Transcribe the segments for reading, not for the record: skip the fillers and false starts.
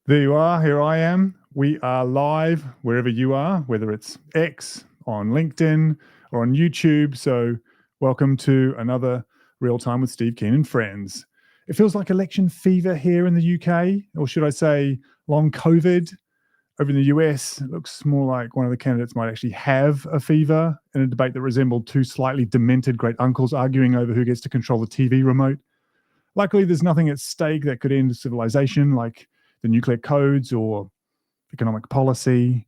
There you are. Here I am. We are live wherever you are, whether it's X, on LinkedIn, or on YouTube. So welcome to another Real Time with Steve Keen and Friends. It feels like election fever here in the UK, or should I say long COVID. Over in the US, it looks more like one of the candidates might actually have a fever in a debate that resembled two slightly demented great uncles arguing over who gets to control the TV remote. Luckily, there's nothing at stake that could end civilization, like the nuclear codes or economic policy.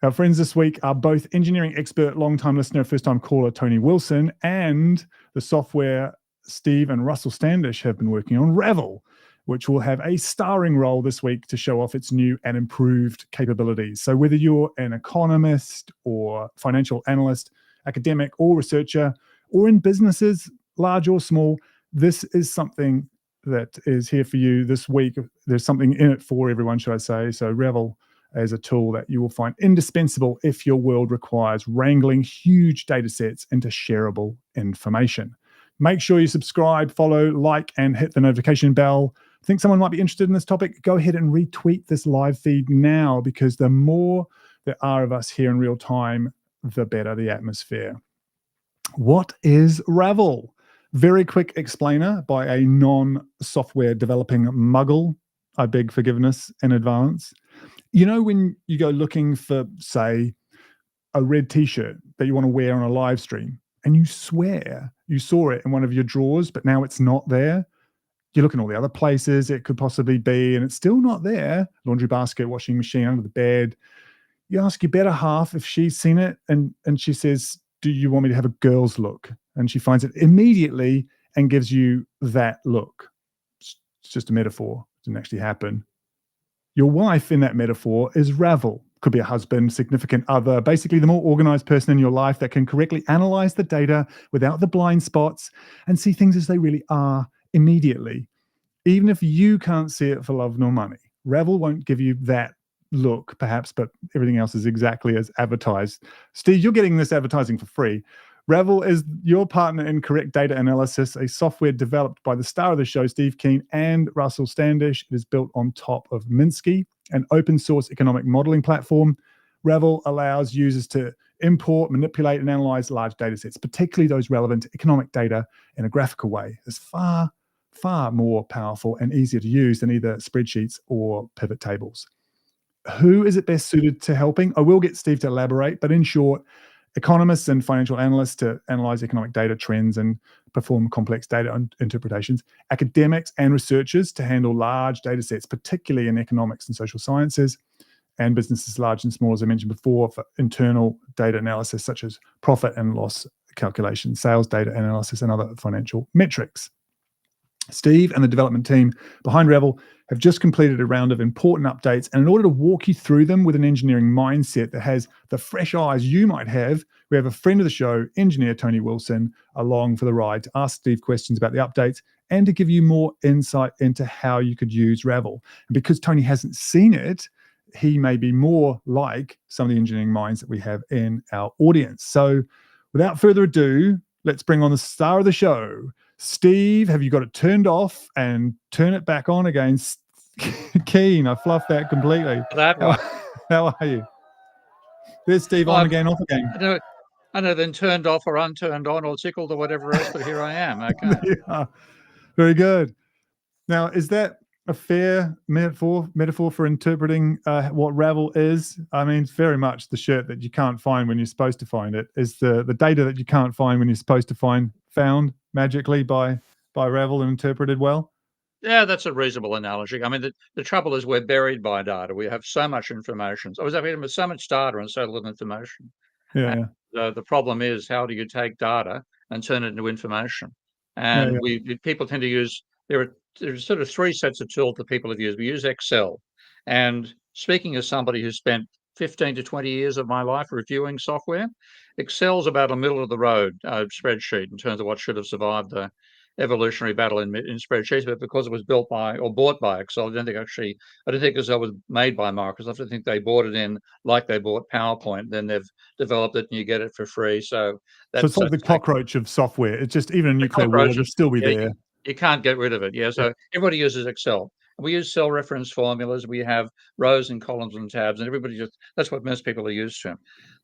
Our friends this week are both engineering expert, long-time listener, first-time caller Tony Wilson, and the software Steve and Russell Standish have been working on, Ravel, which will have a starring role this week to show off its new and improved capabilities. So whether you're an economist or financial analyst, academic or researcher, or in businesses, large or small, this is something that is here for you this week. There's something in it for everyone, should I say. So Ravel is a tool that you will find indispensable if your world requires wrangling huge data sets into shareable information. Make sure you subscribe, follow, like, and hit the notification bell. Think someone might be interested in this topic? Go ahead and retweet this live feed now, because the more there are of us here in real time, the better the atmosphere. What is Ravel? Very quick explainer by a non-software developing muggle. I beg forgiveness in advance. You know, when you go looking for, say, a red t-shirt that you want to wear on a live stream, and you swear you saw it in one of your drawers, but now it's not there. You look in all the other places it could possibly be, and it's still not there. Laundry basket, washing machine, under the bed. You ask your better half if she's seen it, and she says, do you want me to have a girl's look? And she finds it immediately and gives you that look. It's just a metaphor. It didn't actually happen. Your wife in that metaphor is Ravel. Could be a husband, significant other, basically the more organized person in your life that can correctly analyze the data without the blind spots and see things as they really are immediately. Even if you can't see it for love nor money, Ravel won't give you that look, perhaps, but everything else is exactly as advertised. Steve, you're getting this advertising for free. Ravel is your partner in correct data analysis, a software developed by the star of the show, Steve Keen, and Russell Standish. It is built on top of Minsky, an open source economic modeling platform. Ravel allows users to import, manipulate, and analyze large data sets, particularly those relevant to economic data, in a graphical way. It's far more powerful and easier to use than either spreadsheets or pivot tables. Who is it best suited to helping? I will get Steve to elaborate, but in short, economists and financial analysts to analyze economic data trends and perform complex data interpretations, academics and researchers to handle large data sets, particularly in economics and social sciences, and businesses large and small, as I mentioned before, for internal data analysis such as profit and loss calculation, sales data analysis, and other financial metrics. Steve and the development team behind Ravel have just completed a round of important updates, and in order to walk you through them with an engineering mindset that has the fresh eyes you might have, we have a friend of the show, engineer Tony Wilson, along for the ride to ask Steve questions about the updates and to give you more insight into how you could use Ravel. And because Tony hasn't seen it, he may be more like some of the engineering minds that we have in our audience. So without further ado, let's bring on the star of the show. Steve, have you got it turned off and turn it back on again? Keen, I fluffed that completely. That one. How are you? There's Steve, on again, off again. I know, then turned off or unturned on or tickled or whatever else, but here I am. Okay. Yeah. Very good. Now, is that a fair metaphor for interpreting what Ravel is? I mean, it's very much the shirt that you can't find when you're supposed to find it. Is the data that you can't find when you're supposed to find found magically by Ravel and interpreted well? Yeah, that's a reasonable analogy. I mean, the trouble is we're buried by data. We have so much information. So with so much data and so little information. Yeah. And the problem is, how do you take data and turn it into information? And people tend to use, there are sort of three sets of tools that people have used. We use Excel. And speaking as somebody who spent 15 to 20 years of my life reviewing software, Excel's about a middle of the road spreadsheet in terms of what should have survived the evolutionary battle in spreadsheets, but because it was built by or bought by Excel, I don't think Excel was made by Microsoft. I think they bought it in like they bought PowerPoint, then they've developed it and you get it for free. So it's like the cockroach of software. It's just, even a nuclear war will still be there. You can't get rid of it. Yeah. So everybody uses Excel. We use cell reference formulas. We have rows and columns and tabs, and that's what most people are used to.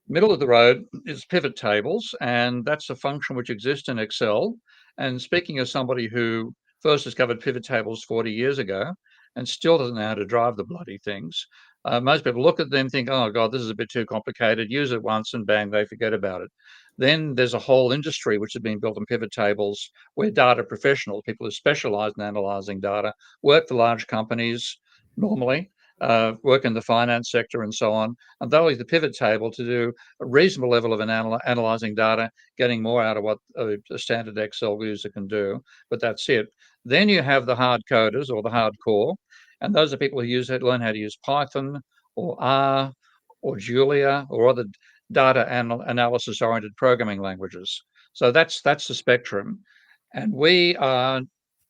Middle of the road is pivot tables, and that's a function which exists in Excel. And speaking as somebody who first discovered pivot tables 40 years ago and still doesn't know how to drive the bloody things, most people look at them, think, oh, God, this is a bit too complicated, use it once and bang, they forget about it. Then there's a whole industry which has been built on pivot tables where data professionals, people who specialize in analyzing data, work for large companies normally, work in the finance sector and so on. And they'll use the pivot table to do a reasonable level of analyzing data, getting more out of what a standard Excel user can do. But that's it. Then you have the hard coders or the hardcore. And those are people who learn how to use Python or R or Julia or other data analysis oriented programming languages. So that's the spectrum. And we are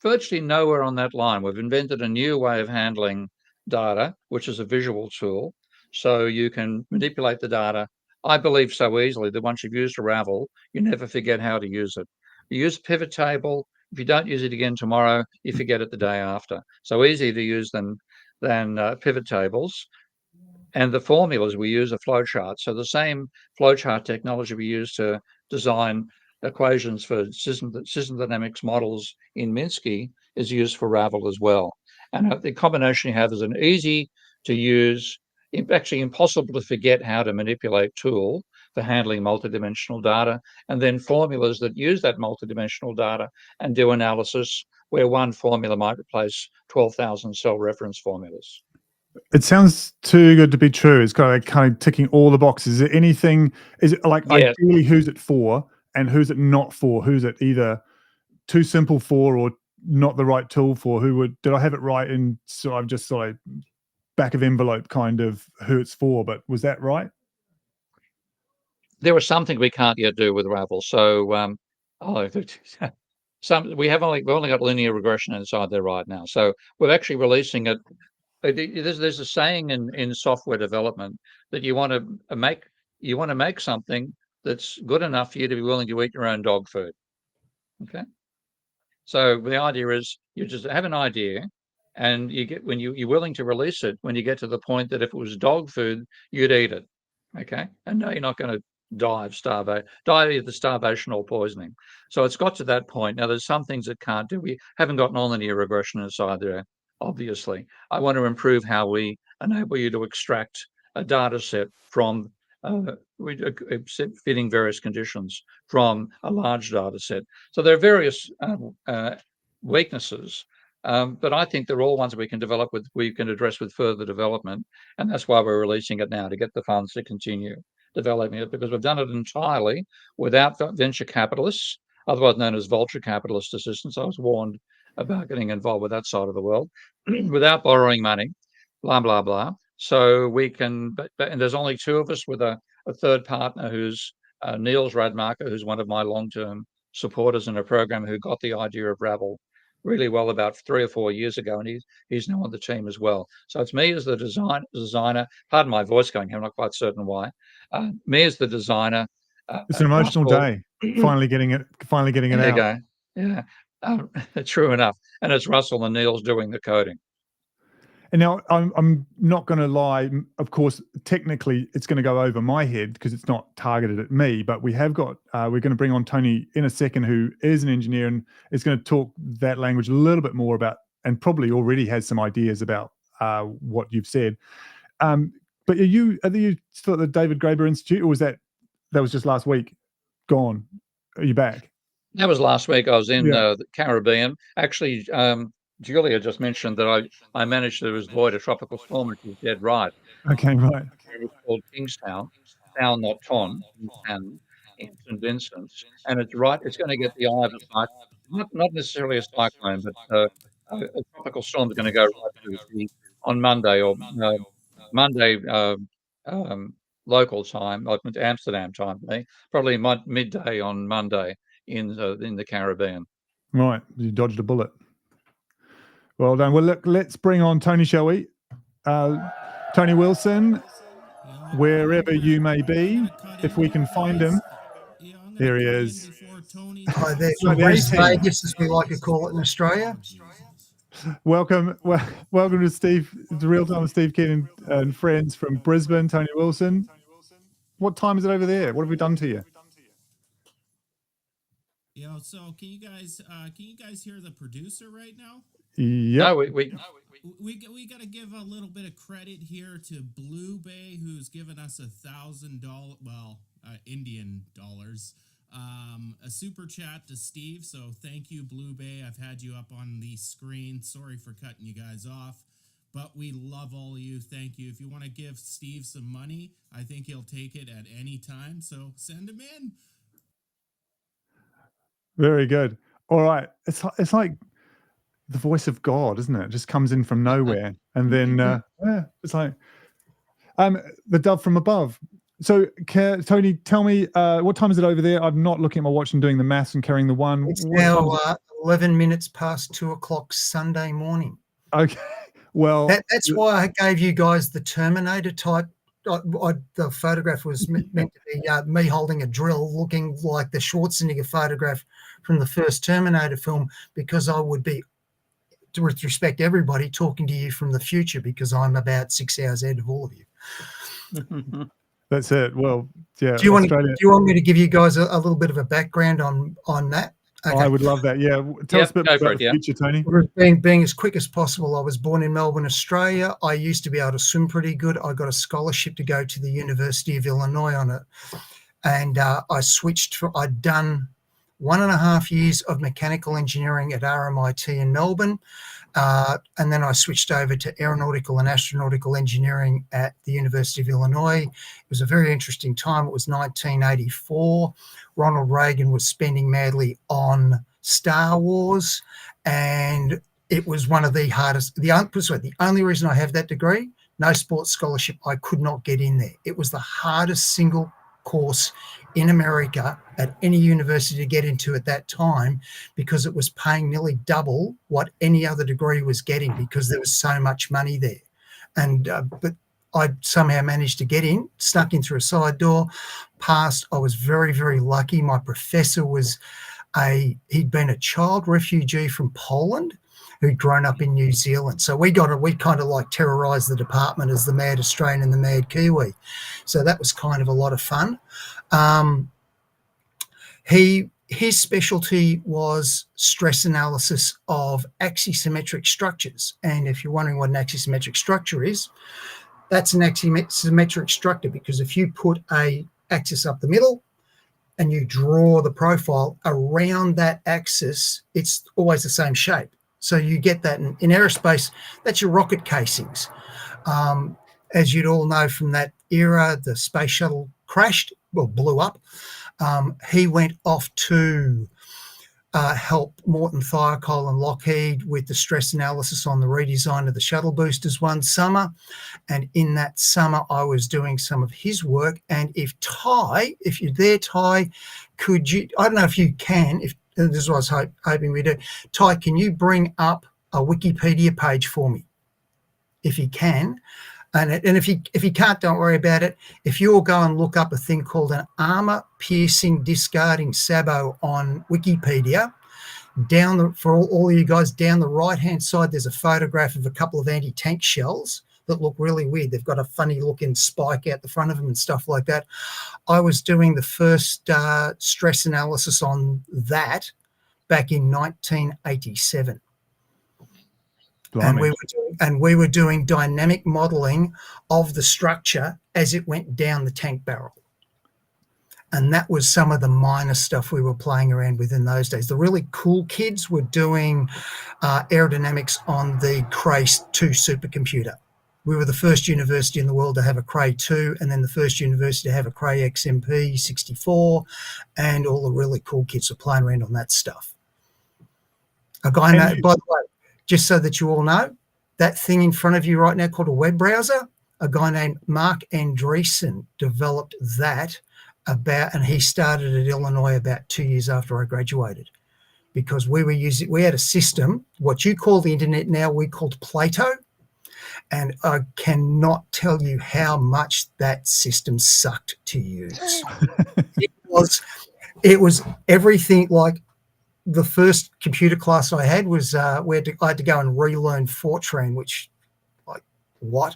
virtually nowhere on that line. We've invented a new way of handling data, which is a visual tool. So you can manipulate the data, I believe, so easily that once you've used Ravel, you never forget how to use it. You use a pivot table. If you don't use it again tomorrow, you forget it the day after. So easy to use than pivot tables. And the formulas we use are flowcharts. So the same flowchart technology we use to design equations for system dynamics models in Minsky is used for Ravel as well. And the combination you have is an easy to use, actually impossible to forget how to manipulate tool for handling multidimensional data, and then formulas that use that multidimensional data and do analysis where one formula might replace 12,000 cell reference formulas. It sounds too good to be true. It's kind of ticking all the boxes. Is there anything, is it like ideally who's it for and who's it not for? Who's it either too simple for or not the right tool for? Did I have it right? And so I've just sort of back of envelope kind of who it's for, but was that right? There was something we can't yet do with Ravel. So we've only got linear regression inside there right now. So we're actually releasing it. There's a saying in software development that you want to make something that's good enough for you to be willing to eat your own dog food. Okay. So the idea is you just have an idea, and when you're willing to release it, when you get to the point that if it was dog food, you'd eat it. Okay. And no, you're not going to die either starvation or poisoning. So it's got to that point. Now there's some things it can't do. We haven't got nonlinear regression inside there. Obviously, I want to improve how we enable you to extract a data set from fitting various conditions from a large data set. So there are various weaknesses, but I think they're all ones we can address with further development, and that's why we're releasing it now, to get the funds to continue developing it, because we've done it entirely without venture capitalists, otherwise known as vulture capitalist assistance. I was warned about getting involved with that side of the world, without borrowing money, blah, blah, blah. So we can, and there's only two of us with a third partner who's Niels Radmacher, who's one of my long-term supporters in a program, who got the idea of Ravel really well about 3 or 4 years ago, and he's now on the team as well. So it's me as the designer. Pardon my voice going, I'm not quite certain why. Me as the designer. It's an emotional day. Finally getting it out. There you go. Yeah. True enough. And it's Russell and Niels doing the coding. And now I'm not going to lie. Of course, technically it's going to go over my head because it's not targeted at me. But we have got we're going to bring on Tony in a second, who is an engineer and is going to talk that language a little bit more about, and probably already has some ideas about what you've said. But are you still at the David Graeber Institute, or was that was just last week? Gone? Are you back? That was last week. I was in the Caribbean. Actually, Julia just mentioned that I managed to avoid a tropical storm, which was dead right. Okay, right. It was called Kingstown, town not Ton, Kingstown, in St. Vincent's, and it's right. It's going to get the eye of a cyclone, not necessarily a cyclone, but a tropical storm is going to go right through on Monday or Monday local time, like Amsterdam time, probably midday on Monday in the Caribbean. Right, you dodged a bullet. Well done. Well, look, let's bring on Tony, shall we? Tony Wilson, wherever you may be, if we can find him. There he is. Hi there, from West Vegas, as we like to call it in Australia. welcome to Steve, the Real Time with Steve Keen and friends from Brisbane. Tony Wilson, what time is it over there? What have we done to you? So can you guys hear the producer right now? Yep. No, we got to give a little bit of credit here to Blue Bay, who's given us $1,000, Indian dollars, a super chat to Steve. So thank you, Blue Bay. I've had you up on the screen. Sorry for cutting you guys off, but we love all of you. Thank you. If you want to give Steve some money, I think he'll take it at any time. So send him in. Very good. All right. It's like the voice of God, isn't it? It just comes in from nowhere. And then it's like the dove from above. So Tony, tell me, what time is it over there? I'm not looking at my watch and doing the maths and carrying the one. It's now 11 minutes past 2 o'clock Sunday morning. Okay. Well, that's why I gave you guys the Terminator type. The photograph was meant to be me holding a drill, looking like the Schwarzenegger photograph from the first Terminator film, because I would be, with respect to everybody, talking to you from the future, because I'm about 6 hours ahead of all of you. That's it. Well, yeah. Do you want me to give you guys a little bit of a background on that? Okay. I would love that. Yeah. Tell us a bit about the future, Tony. Being as quick as possible, I was born in Melbourne, Australia. I used to be able to swim pretty good. I got a scholarship to go to the University of Illinois on it. And I switched. I'd done 1.5 years of mechanical engineering at RMIT in Melbourne. And then I switched over to aeronautical and astronautical engineering at the University of Illinois. It was a very interesting time. It was 1984. Ronald Reagan was spending madly on Star Wars, and it was one of the hardest. The only reason I have that degree, no sports scholarship, I could not get in there. It was the hardest single course in America at any university to get into at that time, because it was paying nearly double what any other degree was getting, because there was so much money there. And but I somehow managed to get in, snuck in through a side door, passed. I was very, very lucky. My professor he'd been a child refugee from Poland who'd grown up in New Zealand. So we kind of like terrorized the department as the mad Australian and the mad Kiwi. So that was kind of a lot of fun. His specialty was stress analysis of axisymmetric structures. And if you're wondering what an axisymmetric structure is, that's an axisymmetric structure, because if you put a axis up the middle and you draw the profile around that axis, it's always the same shape. So you get that in aerospace. That's your rocket casings. As you'd all know from that era, the space shuttle crashed, well, blew up. He went off to help Morton Thiokol and Lockheed with the stress analysis on the redesign of the shuttle boosters one summer. And in that summer, I was doing some of his work. And if you're there, Ty, could you, I don't know if you can, this is what I was hoping we do. Ty, can you bring up a Wikipedia page for me? If you can. And if you can't, don't worry about it. If you'll go and look up a thing called an armor-piercing discarding sabot on Wikipedia, for all you guys, down the right-hand side, there's a photograph of a couple of anti-tank shells that look really weird. They've got a funny-looking spike out the front of them and stuff like that. I was doing the first stress analysis on that back in 1987. And we were doing dynamic modeling of the structure as it went down the tank barrel. And that was some of the minor stuff we were playing around with in those days. The really cool kids were doing aerodynamics on the Cray 2 supercomputer. We were the first university in the world to have a Cray 2, and then the first university to have a Cray XMP 64, and all the really cool kids were playing around on that stuff. A guy named, by the way, just so that you all know, that thing in front of you right now called a web browser, a guy named Mark Andreessen developed that and he started at Illinois about 2 years after I graduated, because we had a system, what you call the internet now, we called Plato. And I cannot tell you how much that system sucked to use. It was everything like the first computer class I had was where I had to go and relearn Fortran, which, like, what?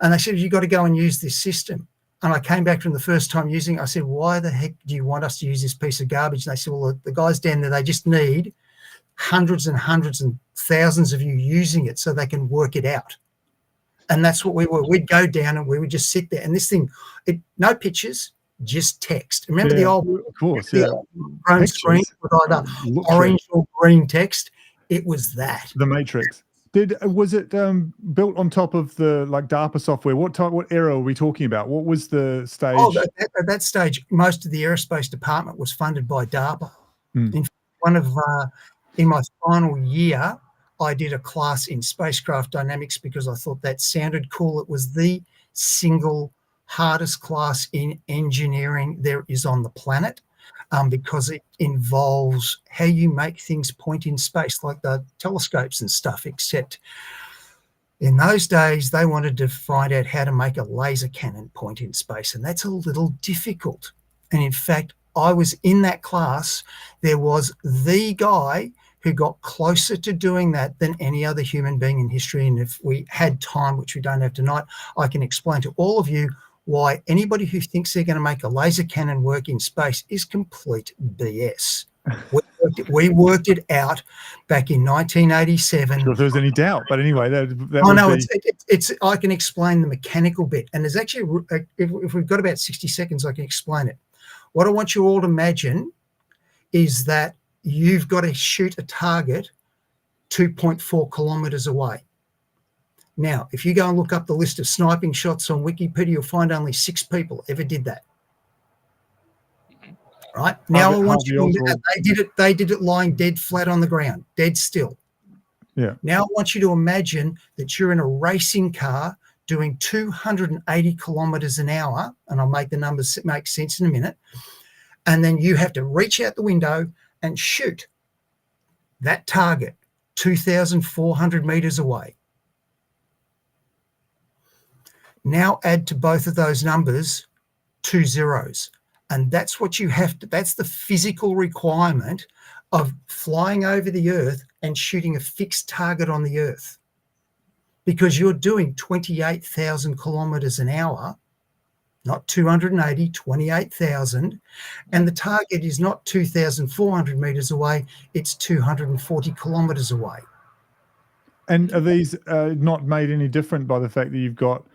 And they said, you got to go and use this system. And I came back from the first time using it. I said, why the heck do you want us to use this piece of garbage? And they said, well, the guys down there, they just need hundreds and hundreds and thousands of you using it so they can work it out. And that's what we were. We'd go down and we would just sit there. And this thing, no pictures, just text. Remember the old, of course, Chrome screen with either orange or green text? It was that. The Matrix. Was it built on top of the DARPA software? What era are we talking about? What was the stage? Oh, at that stage, most of the aerospace department was funded by DARPA. In my final year, I did a class in spacecraft dynamics because I thought that sounded cool. It was the single hardest class in engineering there is on the planet, because it involves how you make things point in space, like the telescopes and stuff, except in those days, they wanted to find out how to make a laser cannon point in space, and that's a little difficult. And in fact, I was in that class. There was the guy who got closer to doing that than any other human being in history. And if we had time, which we don't have tonight, I can explain to all of you why anybody who thinks they're going to make a laser cannon work in space is complete BS. We worked it out back in 1987. Sure, if there's any doubt, but anyway, it's. I can explain the mechanical bit, and there's actually, if we've got about 60 seconds, I can explain it. What I want you all to imagine is that you've got to shoot a target 2.4 kilometers away. Now, if you go and look up the list of sniping shots on Wikipedia, you'll find only 6 people ever did that. Right now, I want you to they did it lying dead flat on the ground, dead still. Yeah. Now I want you to imagine that you're in a racing car doing 280 kilometers an hour, and I'll make the numbers make sense in a minute. And then you have to reach out the window and shoot that target 2,400 meters away. Now add to both of those numbers 2 zeros. And that's what you have to, that's the physical requirement of flying over the Earth and shooting a fixed target on the Earth. Because you're doing 28,000 kilometers an hour, not 280, 28,000. And the target is not 2,400 meters away, it's 240 kilometers away. And are these not made any different by the fact that you've got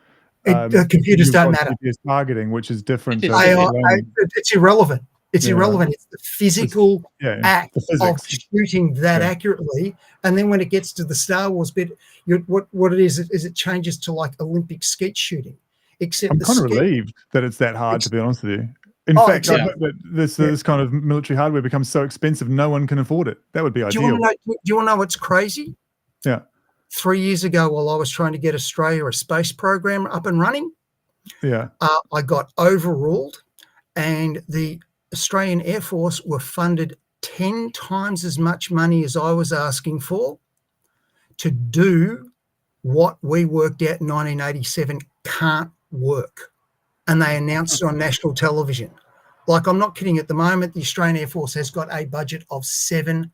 computers don't matter. GPS targeting, which is different. It's irrelevant. It's irrelevant. It's the physical act of shooting that accurately. And then when it gets to the Star Wars bit, what it is it changes to like Olympic skeet shooting. Except I'm kind of relieved that it's that hard, to be honest with you. In fact, I hope that this kind of military hardware becomes so expensive no one can afford it. That would be ideal. Do you want to know what's crazy? Yeah. 3 years ago, while I was trying to get Australia a space program up and running, I got overruled, and the Australian Air Force were funded 10 times as much money as I was asking for to do what we worked out in 1987 can't work. And they announced it on national television. Like, I'm not kidding. At the moment, the Australian Air Force has got a budget of $7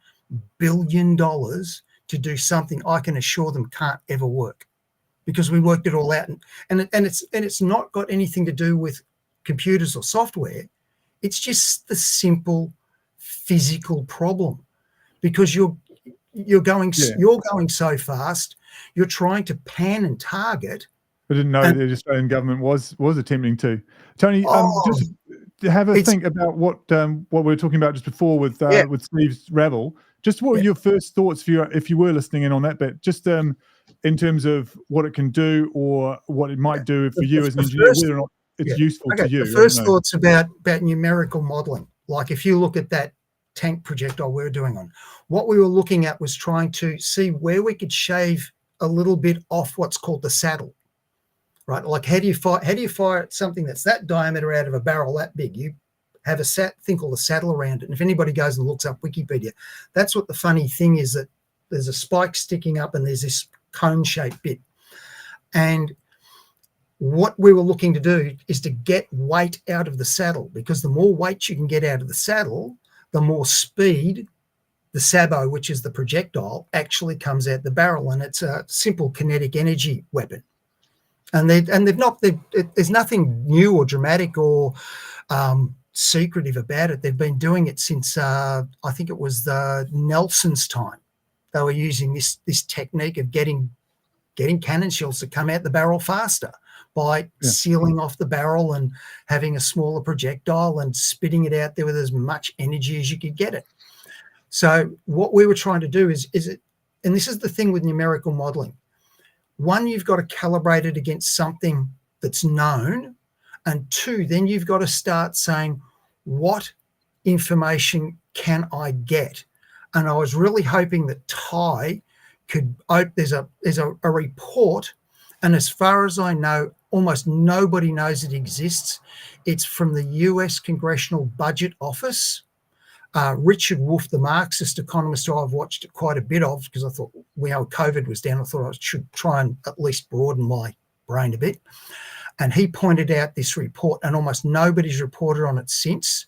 billion to do something I can assure them can't ever work, because we worked it all out. And it's not got anything to do with computers or software. It's just the simple physical problem, because you're going so fast, you're trying to pan and target. I didn't know the Australian government was attempting to. Tony, just have a think about what we were talking about just before with Steve's Ravel. Just what were your first thoughts if you were listening in on that bit, just in terms of what it can do or what it might do for you as an engineer, whether or not it's useful to you. The first thoughts about numerical modeling. Like, if you look at that tank projectile we were doing on, what we were looking at was trying to see where we could shave a little bit off what's called the saddle, right? Like, how do you fire something that's that diameter out of a barrel that big? You have a thing called a saddle around it. And if anybody goes and looks up Wikipedia, that's what the funny thing is, that there's a spike sticking up and there's this cone-shaped bit. And what we were looking to do is to get weight out of the saddle, because the more weight you can get out of the saddle, the more speed the the sabot, which is the projectile, actually comes out the barrel, and it's a simple kinetic energy weapon. And there's nothing new or dramatic or secretive about it. They've been doing it since I think it was the Nelson's time. They were using this technique of getting cannon shells to come out the barrel faster by sealing off the barrel and having a smaller projectile and spitting it out there with as much energy as you could get it. So what we were trying to do is and this is the thing with numerical modeling. One, you've got to calibrate it against something that's known. And two, then you've got to start saying, what information can I get? And I was really hoping that Ty could, there's a report, and as far as I know, almost nobody knows it exists. It's from the US Congressional Budget Office. Richard Wolff, the Marxist economist who I've watched quite a bit of, because I thought, COVID was down, I thought I should try and at least broaden my brain a bit. And he pointed out this report, and almost nobody's reported on it since.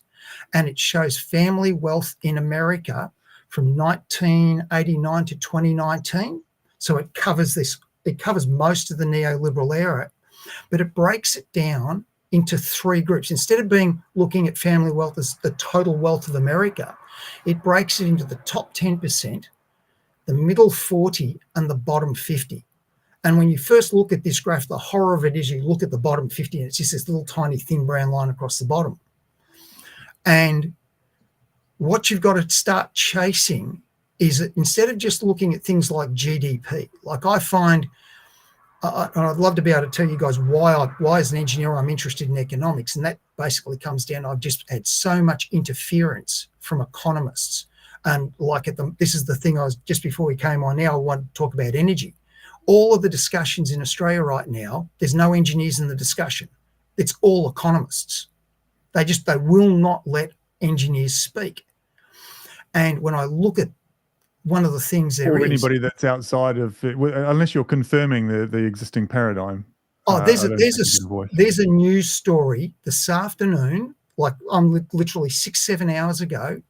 And it shows family wealth in America from 1989 to 2019. So it covers most of the neoliberal era, but it breaks it down into three groups. Instead of looking at family wealth as the total wealth of America, it breaks it into the top 10%, the middle 40, and the bottom 50. And when you first look at this graph, the horror of it is you look at the bottom 50 and it's just this little tiny thin brown line across the bottom. And what you've got to start chasing is that instead of just looking at things like GDP, like I find, and I'd love to be able to tell you guys why as an engineer I'm interested in economics, and that basically comes down, I've just had so much interference from economists. And this is the thing just before we came on now, I want to talk about energy. All of the discussions in Australia right now, there's no engineers in the discussion. It's all economists. They will not let engineers speak. And when I look at one of the things anybody that's outside of it, unless you're confirming the existing paradigm. There's a news story this afternoon, like I'm literally 6-7 hours ago,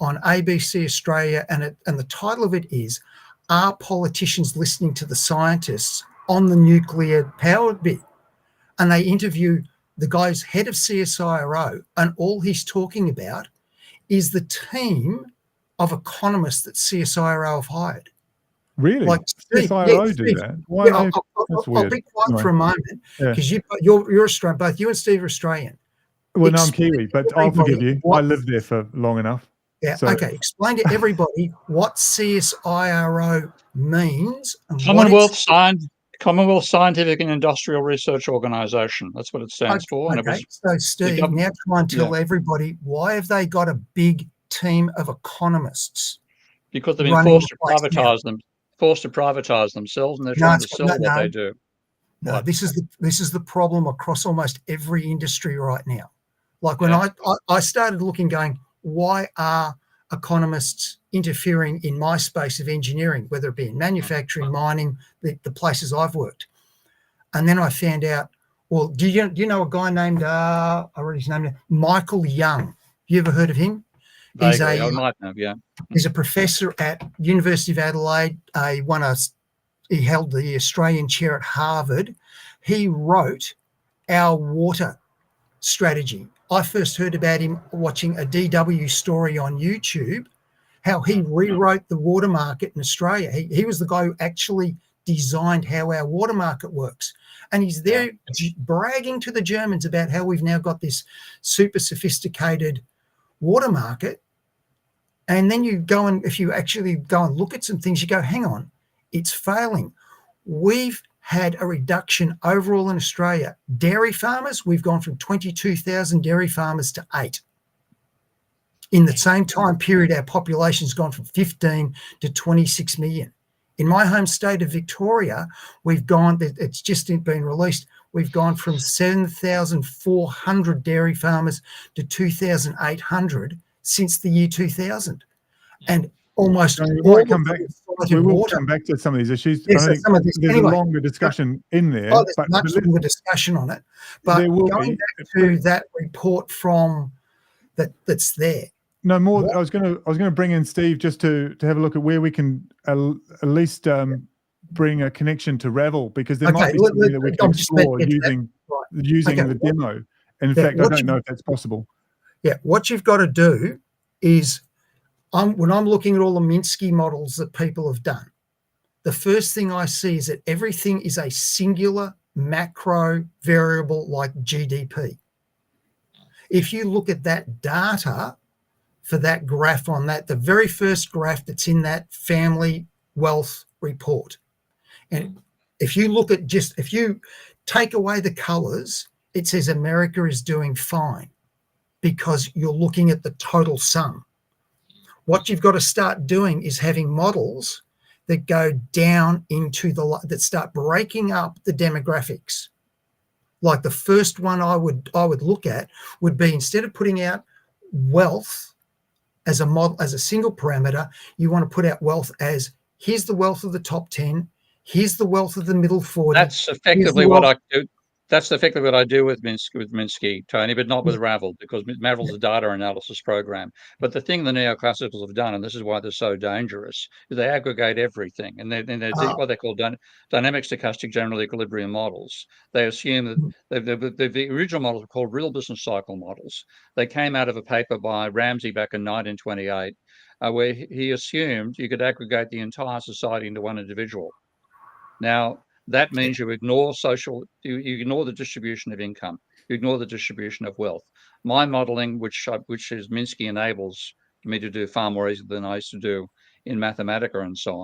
on ABC Australia, and the title of it is, "Are Politicians Listening to the Scientists on the Nuclear Power Bit?" And they interview the guy's head of CSIRO, and all he's talking about is the team of economists that CSIRO have hired. Really? Like CSIRO do that? Why? I'll be quiet for a moment, because you're Australian. Both you and Steve are Australian. Well, no, I'm Kiwi, but I'll forgive you. I lived there for long enough. Yeah. So, okay. Explain to everybody what CSIRO means. And Commonwealth Scientific and Industrial Research Organisation. That's what it stands for. Okay. So, Steve, now try and tell everybody, why have they got a big team of economists? Because they've been forced to privatize themselves, and they're trying to sell what they do. No, this is the problem across almost every industry right now. Like when I started looking, going, why are economists interfering in my space of engineering, whether it be in manufacturing, mining, the places I've worked? And then I found out, well, do you know a guy named, I already his name, Michael Young? You ever heard of him? I might have, yeah. He's a professor at University of Adelaide. He held the Australian chair at Harvard. He wrote our water strategy. I first heard about him watching a DW story on YouTube, how he rewrote the water market in Australia. He was the guy who actually designed how our water market works. And he's there bragging to the Germans about how we've now got this super sophisticated water market. And then if you actually go and look at some things, you go, hang on, it's failing. We've had a reduction overall in Australia. Dairy farmers, we've gone from 22,000 dairy farmers to 8. In the same time period, our population's gone from 15 to 26 million. In my home state of Victoria, it's just been released, we've gone from 7,400 dairy farmers to 2,800 since the year 2000. And almost we will come back to some of these issues. Yes, I think there's a longer discussion in there. There's much longer discussion on it. But going back to that report from that's there, No more. I was going to bring in Steve just to have a look at where we can at least bring a connection to Ravel, because there might be something that we can explore using the demo. And in fact, I don't know if that's possible. Yeah, what you've got to do is, when I'm looking at all the Minsky models that people have done, the first thing I see is that everything is a singular macro variable like GDP. If you look at that data for that graph on that, the very first graph that's in that family wealth report, and if you look at if you take away the colors, it says America is doing fine because you're looking at the total sum. What you've got to start doing is having models that go down into that start breaking up the demographics. Like the first one I would look at would be, instead of putting out wealth as a model, as a single parameter, you want to put out wealth as, here's the wealth of the top 10, here's the wealth of the middle 40. That's effectively what I do. That's effectively what I do with Minsky, Tony, but not with Ravel, because Ravel's a data analysis program. But the thing the neoclassicals have done, and this is why they're so dangerous, is they aggregate everything, and they're what they call dynamic stochastic general equilibrium models. They assume that the original models were called real business cycle models. They came out of a paper by Ramsey back in 1928, where he assumed you could aggregate the entire society into one individual. Now, that means you ignore you ignore the distribution of income, you ignore the distribution of wealth. My modeling, which is Minsky enables me to do far more easily than I used to do in Mathematica and so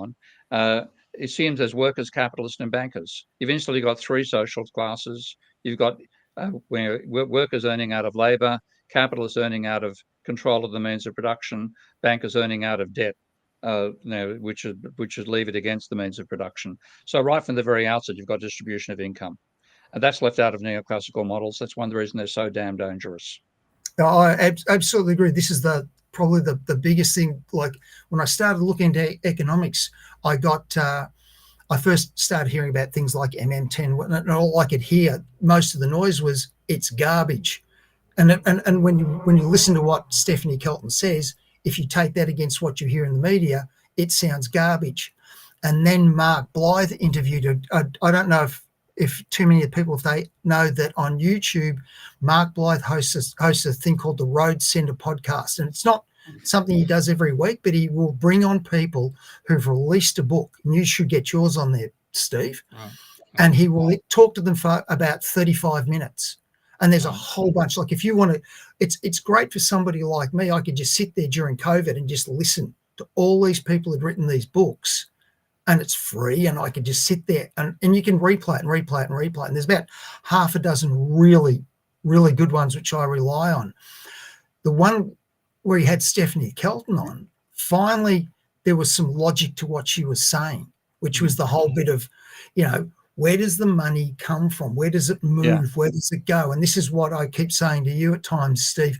on, it seems there's workers, capitalists, and bankers. You've instantly got three social classes. You've got where workers earning out of labor, capitalists earning out of control of the means of production, bankers earning out of debt. Which is levered against the means of production. So right from the very outset, you've got distribution of income, and that's left out of neoclassical models. That's one of the reasons they're so damn dangerous. I absolutely agree. This is probably the biggest thing. Like, when I started looking into economics, I first started hearing about things like MM10, and all I could hear, most of the noise was, it's garbage. And when you listen to what Stephanie Kelton says, if you take that against what you hear in the media, it sounds garbage. And then Mark Blythe interviewed, I don't know if too many people, if they know that on YouTube, Mark Blythe hosts a thing called the Road Center podcast. And it's not something he does every week, but he will bring on people who've released a book. And you should get yours on there, Steve. Right. And he will talk to them for about 35 minutes. And there's a whole bunch. Like, if you want to, it's great for somebody like me. I could just sit there during COVID and just listen to all these people who'd written these books, and it's free. And I could just sit there and you can replay it and replay it and replay it. And there's about half a dozen really, really good ones, which I rely on. The one where you had Stephanie Kelton on, finally, there was some logic to what she was saying, which was the whole bit of, where does the money come from? Where does it move? Yeah. Where does it go? And this is what I keep saying to you at times, Steve.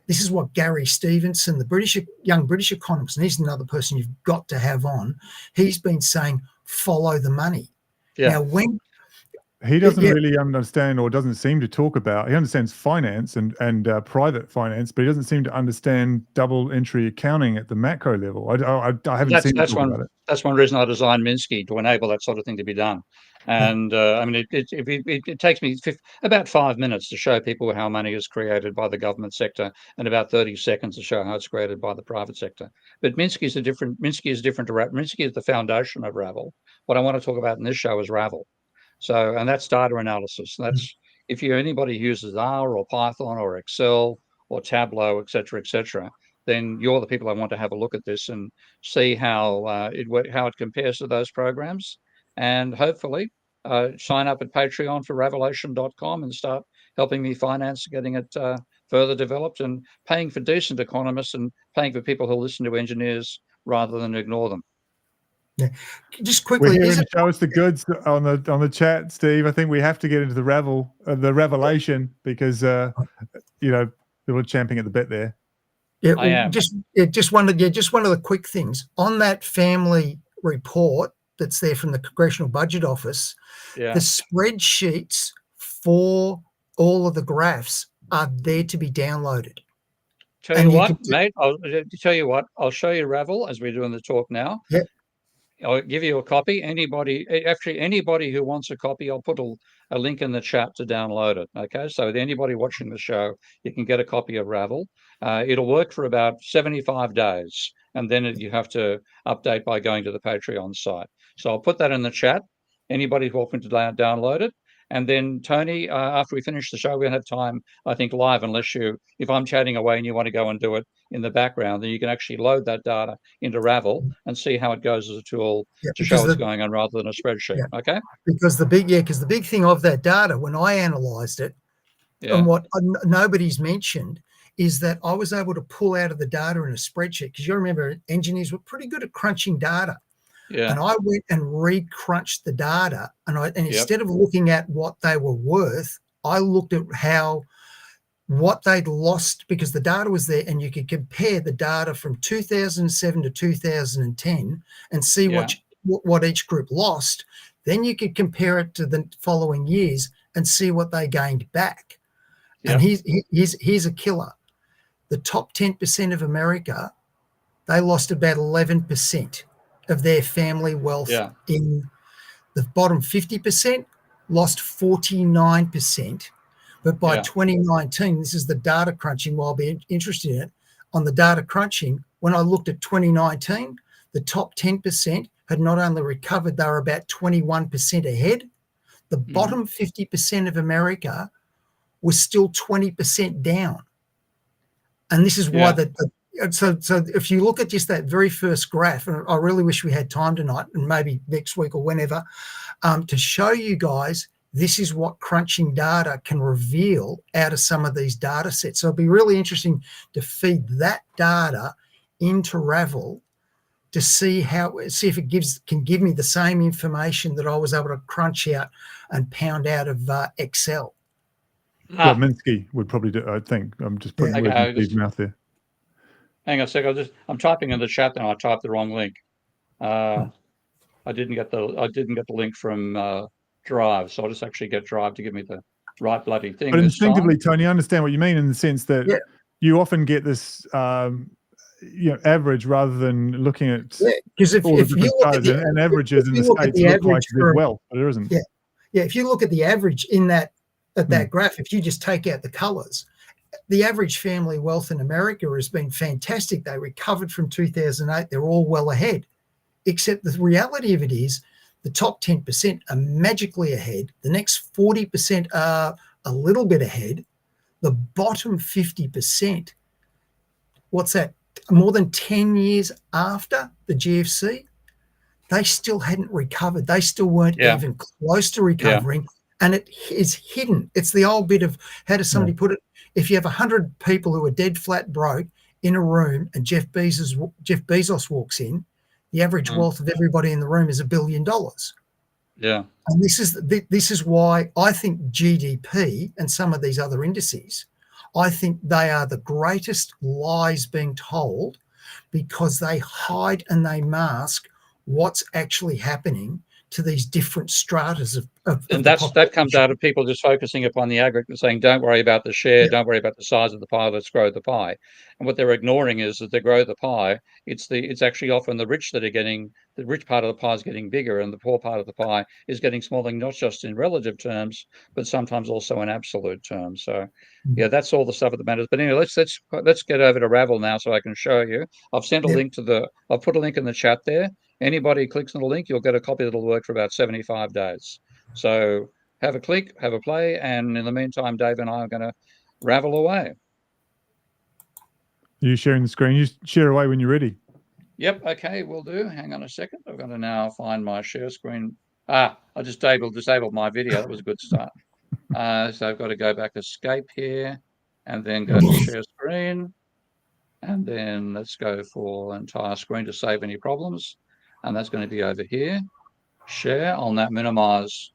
This is what Gary Stevenson, the young British economist, and he's another person you've got to have on, he's been saying, follow the money. Yeah. Now, when he doesn't really understand, or doesn't seem to talk about, he understands finance and private finance, but he doesn't seem to understand double entry accounting at the macro level. I haven't seen him talk about it. That's one reason I designed Minsky, to enable that sort of thing to be done. And I mean, it takes me about 5 minutes to show people how money is created by the government sector, and about 30 seconds to show how it's created by the private sector. But Minsky is different to Ravel. Minsky is the foundation of Ravel. What I want to talk about in this show is Ravel. So, and that's data analysis. That's, if you're anybody who uses R or Python or Excel or Tableau, et cetera, then you're the people I want to have a look at this and see how it compares to those programs. And hopefully sign up at Patreon for Revelation.com and start helping me finance getting it further developed, and paying for decent economists and paying for people who listen to engineers rather than ignore them. Yeah. Just quickly, we're here to show us the goods on the chat, Steve. I think we have to get into the revelation, because people are champing at the bit there. Yeah, I am. Just one of the quick things on that family report that's there from the Congressional Budget Office. Yeah. The spreadsheets for all of the graphs are there to be downloaded. Tell And you you what, can mate, I'll tell you what, I'll show you Ravel as we're doing the talk now. Yep. I'll give you a copy. Anybody who wants a copy, I'll put a link in the chat to download it. Okay, so anybody watching the show, you can get a copy of Ravel. It'll work for about 75 days, and then you have to update by going to the Patreon site. So I'll put that in the chat. Anybody's welcome to download it. And then Tony, after we finish the show, we'll have time, I think, live, if I'm chatting away and you want to go and do it in the background, then you can actually load that data into Ravel and see how it goes as a tool to show what's going on rather than a spreadsheet. Okay. Because the big thing of that data, when I analyzed it, and what nobody's mentioned is that I was able to pull out of the data in a spreadsheet, because you remember engineers were pretty good at crunching data. Yeah. And I went and re-crunched the data, and instead of looking at what they were worth, I looked at what they'd lost, because the data was there, and you could compare the data from 2007 to 2010 and see what each group lost. Then you could compare it to the following years and see what they gained back. And here's a killer. The top 10% of America, they lost about 11% of their family wealth. In the bottom 50% lost 49%. But by 2019, this is the data crunching, while I'll be interested in it. On the data crunching, when I looked at 2019, the top 10% had not only recovered, they were about 21% ahead. The bottom 50% of America was still 20% down. And this is why so if you look at just that very first graph, and I really wish we had time tonight and maybe next week or whenever, to show you guys this is what crunching data can reveal out of some of these data sets. So it'd be really interesting to feed that data into Ravel to see if it can give me the same information that I was able to crunch out and pound out of Excel. What Minsky would probably do, I think. I'm just putting words in Steve's mouth there. Hang on a second. I'm typing in the chat now. I typed the wrong link. I didn't get the link from Drive, so I'll just actually get Drive to give me the right bloody thing. But instinctively, Tony, I understand what you mean in the sense that you often get this average rather than looking at because if you look at and averages in the States look like there's wealth, but there isn't. If you look at the average in that graph, if you just take out the colors, the average family wealth in America has been fantastic. They recovered from 2008. They're all well ahead, except the reality of it is the top 10% are magically ahead. The next 40% are a little bit ahead. The bottom 50%, what's that? More than 10 years after the GFC, they still hadn't recovered. They still weren't even close to recovering. And it is hidden. It's the old bit of, how does somebody put it? If you have 100 people who are dead flat broke in a room and Jeff Bezos walks in, the average wealth of everybody in the room is $1 billion. Yeah. And this is why I think GDP and some of these other indices, I think they are the greatest lies being told, because they hide and they mask what's actually happening to these different stratas of and that comes out of people just focusing upon the aggregate, saying, don't worry about the share, don't worry about the size of the pie, let's grow the pie. And what they're ignoring is that they grow the pie, it's actually often the rich that are getting, the rich part of the pie is getting bigger, and the poor part of the pie is getting smaller, not just in relative terms, but sometimes also in absolute terms. So that's all the stuff that matters. But anyway, let's get over to Ravel now so I can show you. I've sent a link I'll put a link in the chat there. Anybody clicks on the link, you'll get a copy that'll work for about 75 days. So have a click, have a play, and in the meantime, Dave and I are going to ravel away. Are you sharing the screen? You share away when you're ready. Yep, okay, will do. Hang on a second. I've got to now find my share screen. I just disabled my video. That was a good start. So I've got to go back, escape here, and then go to share screen. And then let's go for entire screen to save any problems. And that's going to be over here. Share. I'll now minimize.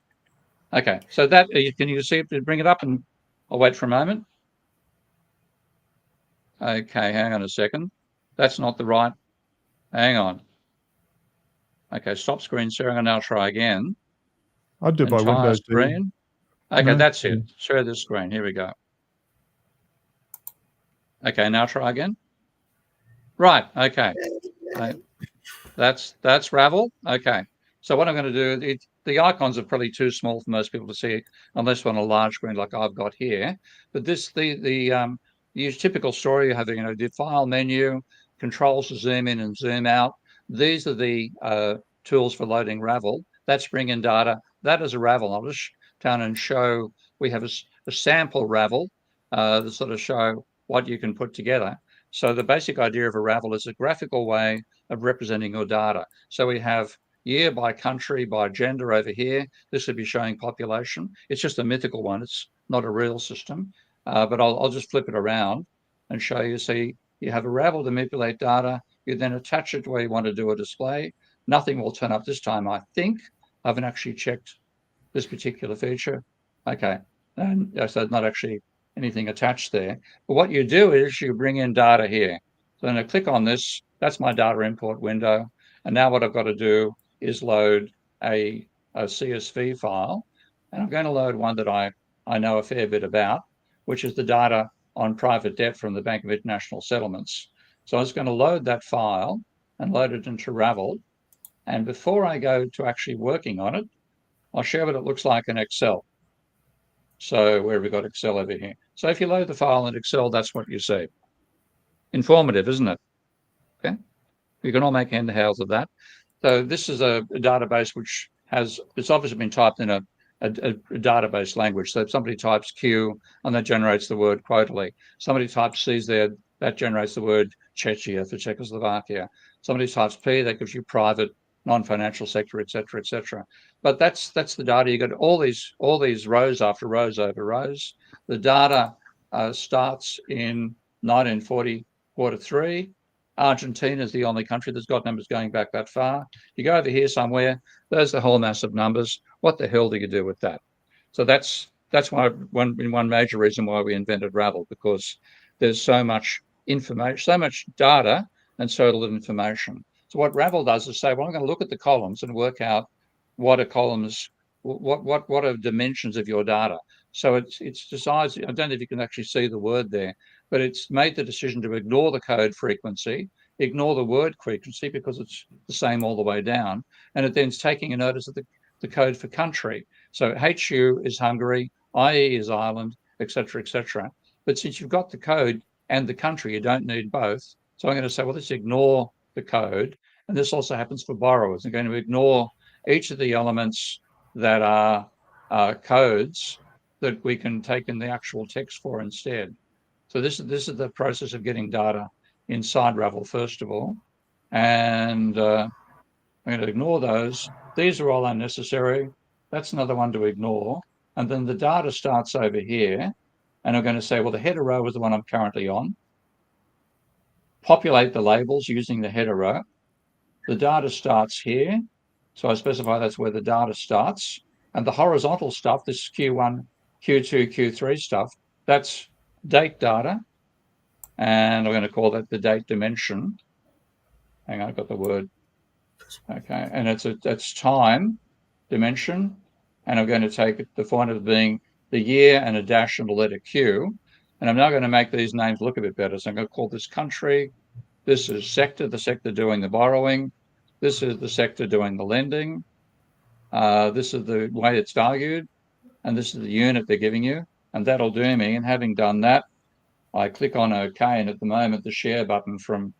Okay, so that, can you see it? Bring it up, and I'll wait for a moment. Okay, hang on a second. That's not the right. Hang on. Okay, stop screen sharing. I'll now try again. I'll do it by Windows. Screen. Okay, that's it. Share this screen. Here we go. Okay, now try again. Right, okay. That's Ravel. Okay. So what I'm going to do, the icons are probably too small for most people to see unless on a large screen like I've got here. But this, the typical story you have, the file menu, controls to zoom in and zoom out. These are the tools for loading Ravel. That's bringing data. That is a Ravel. I'll just down and show. We have a sample Ravel to sort of show what you can put together. So the basic idea of a Ravel is a graphical way of representing your data. So we have year by country by gender over here. This would be showing population. It's just a mythical one. It's not a real system, but I'll just flip it around and show you. See, you have a Ravel to manipulate data. You then attach it to where you want to do a display. Nothing will turn up this time, I think. I haven't actually checked this particular feature. Okay, and so not actually anything attached there. But what you do is you bring in data here. So I'm going to click on this. That's my data import window. And now what I've got to do is load a CSV file. And I'm going to load one that I know a fair bit about, which is the data on private debt from the Bank of International Settlements. So I was going to load that file and load it into Ravel. And before I go to actually working on it, I'll show what it looks like in Excel. So where have we got Excel over here? So if you load the file in Excel, that's what you see. Informative, isn't it? Okay. You can all make head and tails of that. So this is a database which it's obviously been typed in a database language. So if somebody types Q and that generates the word quarterly. Somebody types C there, that generates the word Czechia for Czechoslovakia. Somebody types P, that gives you private, non-financial sector, et cetera, But that's the data. You got all these rows after rows over rows. The data starts in 1940 Q3. Argentina is the only country that's got numbers going back that far. You go over here somewhere, there's the whole mass of numbers. What the hell do you do with that? So that's why one major reason why we invented Ravel, because there's so much information, so much data, and so little information. So what Ravel does is say, well, I'm going to look at the columns and work out what are columns, what are dimensions of your data. So it's decides, I don't know if you can actually see the word there, but it's made the decision to ignore the code frequency, ignore the word frequency because it's the same all the way down. And it then's taking a notice of the code for country. So HU is Hungary, IE is Ireland, et cetera. But since you've got the code and the country, you don't need both. So I'm going to say, well, let's ignore the code. And this also happens for borrowers. I'm going to ignore each of the elements that are codes that we can take in the actual text for instead. So this is the process of getting data inside Ravel, first of all. And I'm going to ignore those. These are all unnecessary. That's another one to ignore. And then the data starts over here. And I'm going to say, well, the header row is the one I'm currently on. Populate the labels using the header row. The data starts here. So I specify that's where the data starts. And the horizontal stuff, this Q1, Q2, Q3 stuff, that's date data. And I'm going to call that the date dimension. Hang on, I've got the word. Okay, and it's time dimension. And I'm going to take the point of being the year and a dash and a letter Q. And I'm now going to make these names look a bit better. So I'm going to call this country. This is sector, the sector doing the borrowing. This is the sector doing the lending. This is the way it's valued. And this is the unit they're giving you. And that'll do me. And having done that, I click on OK. And at the moment, the share button from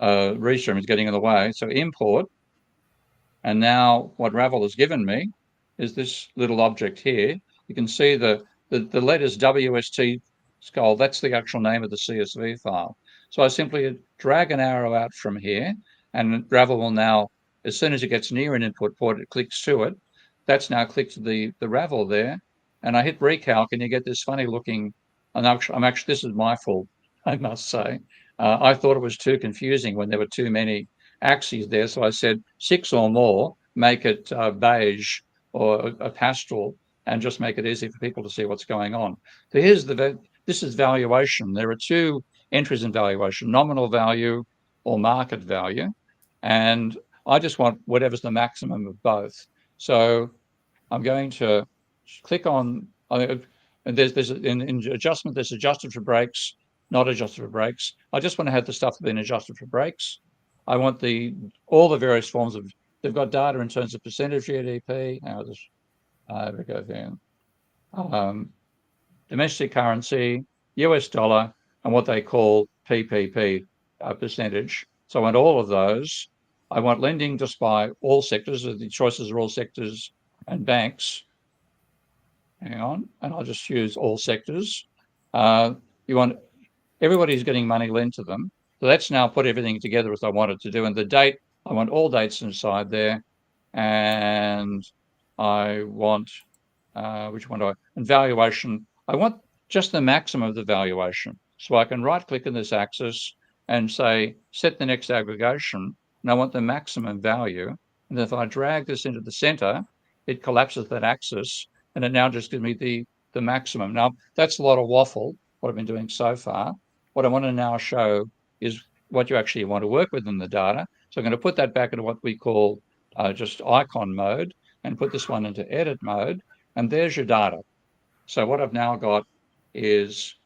Restream is getting in the way. So import. And now what Ravel has given me is this little object here. You can see the letters WST skull. That's the actual name of the CSV file. So I simply drag an arrow out from here, and Ravel will now, as soon as it gets near an input port, it clicks to it. That's now clicked to the Ravel there, and I hit recalc, and you get this funny looking. And actually, this is my fault, I must say. I thought it was too confusing when there were too many axes there, so I said 6 or more, make it beige or a pastoral, and just make it easy for people to see what's going on. So this is valuation. There are two entries in valuation: nominal value or market value, and I just want whatever's the maximum of both. So I'm going to click on. And there's in adjustment, there's adjusted for breaks, not adjusted for breaks. I just want to have the stuff that's been adjusted for breaks. I want all the various forms of, they've got data in terms of percentage GDP. Now we go there. Domestic currency, US dollar, and what they call PPP percentage. So I want all of those. I want lending just by all sectors. The choices are all sectors and banks. Hang on, and I'll just use all sectors. You want everybody's getting money lent to them. So that's now put everything together as I want it to do. And the date, I want all dates inside there. And I want, which one do I, and valuation, I want just the maximum of the valuation. So I can right click in this axis and say, set the next aggregation. And I want the maximum value. And if I drag this into the center, it collapses that axis. And it now just gives me the maximum. Now, that's a lot of waffle, what I've been doing so far. What I want to now show is what you actually want to work with in the data. So I'm going to put that back into what we call just icon mode and put this one into edit mode. And there's your data. So what I've now got is,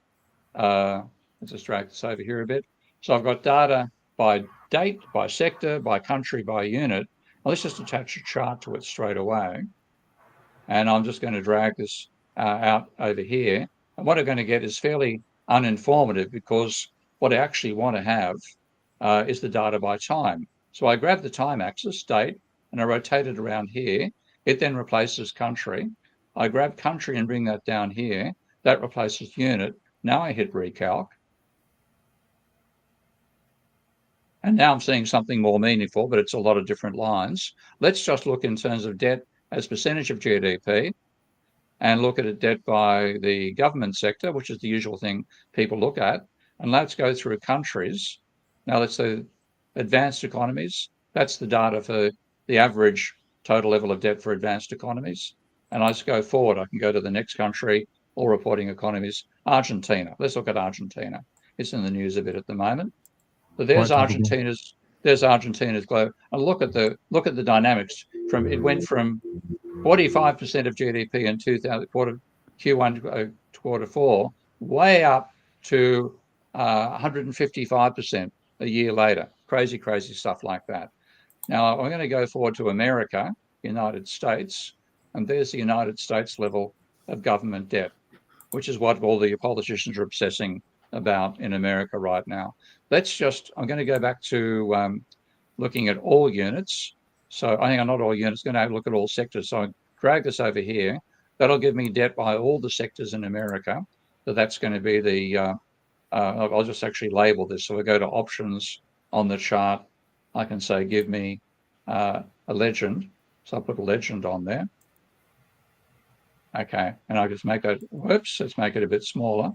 let's just drag this over here a bit. So I've got data by date, by sector, by country, by unit. Well, let's just attach a chart to it straight away. And I'm just going to drag this out over here. And what I'm going to get is fairly uninformative, because what I actually want to have is the data by time. So I grab the time axis, date, and I rotate it around here. It then replaces country. I grab country and bring that down here. That replaces unit. Now I hit recalc. And now I'm seeing something more meaningful, but it's a lot of different lines. Let's just look in terms of debt as percentage of GDP, and look at a debt by the government sector, which is the usual thing people look at. And let's go through countries. Now let's say advanced economies. That's the data for the average total level of debt for advanced economies. And I just go forward. I can go to the next country, all reporting economies. Argentina. Let's look at Argentina. It's in the news a bit at the moment. So there's Argentina's. There's Argentina's globe. And look at the dynamics. It went from 45% of GDP in Q1 quarter four, way up to 155% a year later. Crazy, crazy stuff like that. Now I'm going to go forward to America, United States, and there's the United States level of government debt, which is what all the politicians are obsessing about in America right now. I'm going to go back to looking at all units. So I think I'm not all units, going to have a look at all sectors. So I drag this over here. That'll give me debt by all the sectors in America. So that's going to be the, I'll just actually label this. So we go to options on the chart. I can say, give me a legend. So I'll put a legend on there. Okay, and I'll just make it, whoops, let's make it a bit smaller.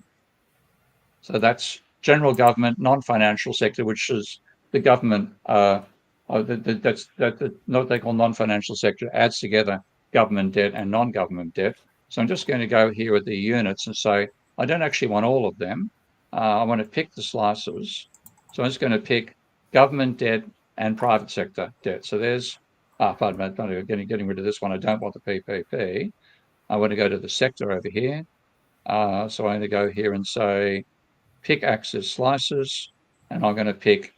So that's general government, non-financial sector, which is the government, that's what they call non-financial sector, adds together government debt and non-government debt. So I'm just going to go here with the units and say, I don't actually want all of them. I want to pick the slices. So I'm just going to pick government debt and private sector debt. So there's, pardon me, getting rid of this one. I don't want the PPP. I want to go to the sector over here. So I'm going to go here and say, pick axis slices, and I'm going to pick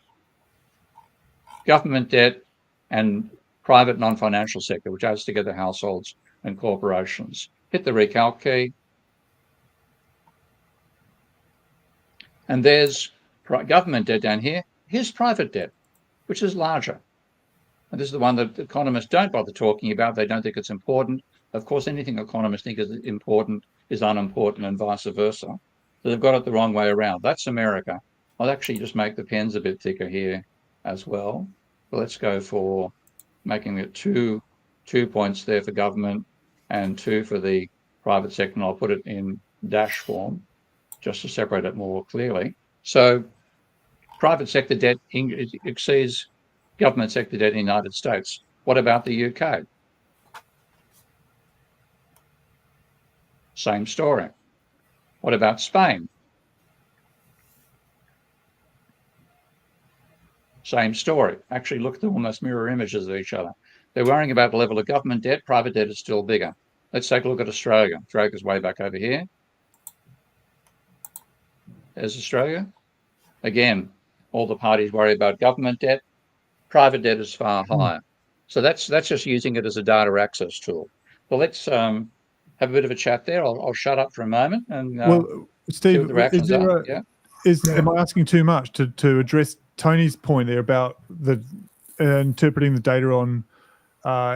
government debt and private non-financial sector, which adds together households and corporations. Hit the recalc key. And there's government debt down here. Here's private debt, which is larger. And this is the one that economists don't bother talking about. They don't think it's important. Of course, anything economists think is important is unimportant, and vice versa. So they've got it the wrong way around. That's America. I'll actually just make the pens a bit thicker here as well. But let's go for making it two points there for government and 2 for the private sector. And I'll put it in dash form just to separate it more clearly. So private sector debt exceeds government sector debt in the United States. What about the UK? Same story. What about Spain? Same story. Actually, look at the almost mirror images of each other. They're worrying about the level of government debt. Private debt is still bigger. Let's take a look at Australia. Drag this way back over here. as Australia. Again, all the parties worry about government debt. Private debt is far higher. So that's just using it as a data access tool. Well, let's have a bit of a chat there. I'll shut up for a moment and Well, see Steve, what the reactions are. Yeah. am I asking too much to address Tony's point there about the interpreting the data on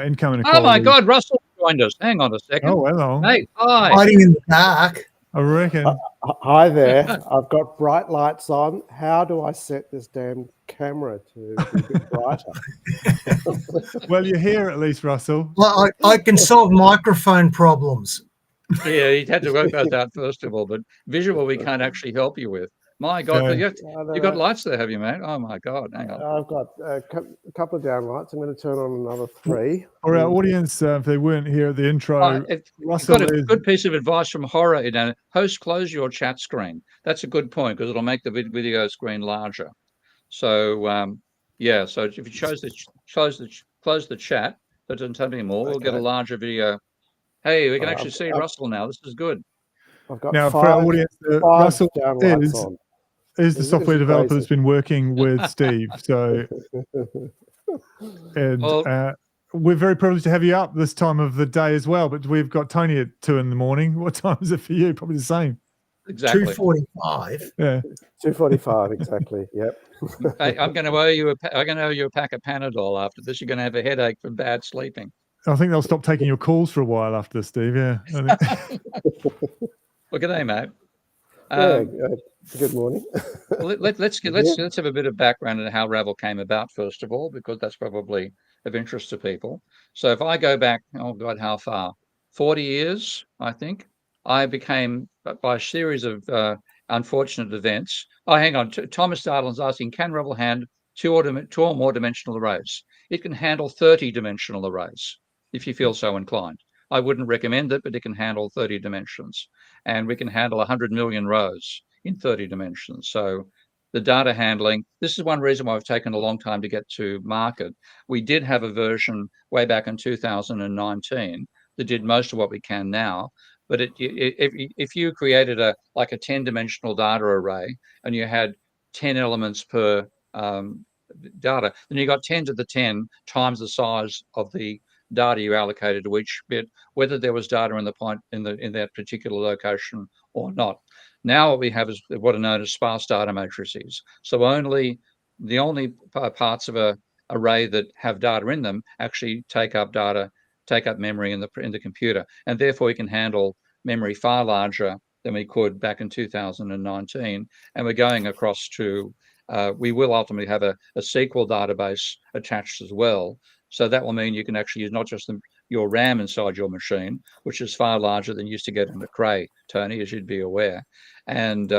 income inequality? Oh my God, Russell joined us. Hang on a second. Oh, hello. Hey, hi. Hiding in the dark. I reckon. Hi there. I've got bright lights on. How do I set this damn camera to be a bit brighter? Well, you're here at least, Russell. Well, I can solve microphone problems. Yeah, you had to work that out first of all, but visual we can't actually help you with. My God, but you've got lights there, have you, mate? Oh my God, hang on. I've got a couple of down lights. I'm going to turn on another 3. For our audience, if they weren't here at the intro, Russell got a good piece of advice from Horror. Host, close your chat screen. That's a good point because it'll make the video screen larger. So yeah, so if you close the chat, that doesn't tell me more. We'll get a larger video. Hey, we can actually see Russell now. This is good. I've got now 5, for our audience, Russell down lights on. is the software developer that's been working with Steve. So, and we're very privileged to have you up this time of the day as well. But we've got Tony at 2 in the morning. What time is it for you? Probably the same. Exactly. 2:45. Yeah. 2:45 exactly. Yep. Hey, I'm going to owe you a pack of Panadol after this. You're going to have a headache from bad sleeping. I think they'll stop taking your calls for a while after this, Steve. Yeah. Well, good day, mate. Good morning. Let's have a bit of background on how Ravel came about first of all, because that's probably of interest to people. So if I go back, oh God, how far? 40 years, I think. I became, by a series of unfortunate events. Oh, hang on. Thomas Dartland's asking, can Ravel handle two or more dimensional arrays? It can handle 30 dimensional arrays if you feel so inclined. I wouldn't recommend it, but it can handle 30 dimensions. And we can handle 100 million rows in 30 dimensions. So the data handling, this is one reason why it's taken a long time to get to market. We did have a version way back in 2019 that did most of what we can now. But if you created a 10-dimensional data array and you had 10 elements per data, then you got 10 to the 10 times the size of the data you allocated to each bit, whether there was data in the point in that particular location or not. Now what we have is what are known as sparse data matrices. So the only parts of a array that have data in them actually take up memory in the computer, and therefore we can handle memory far larger than we could back in 2019. And we're going across to we will ultimately have a SQL database attached as well. So that will mean you can actually use not just your RAM inside your machine, which is far larger than you used to get in the Cray, Tony, as you'd be aware. And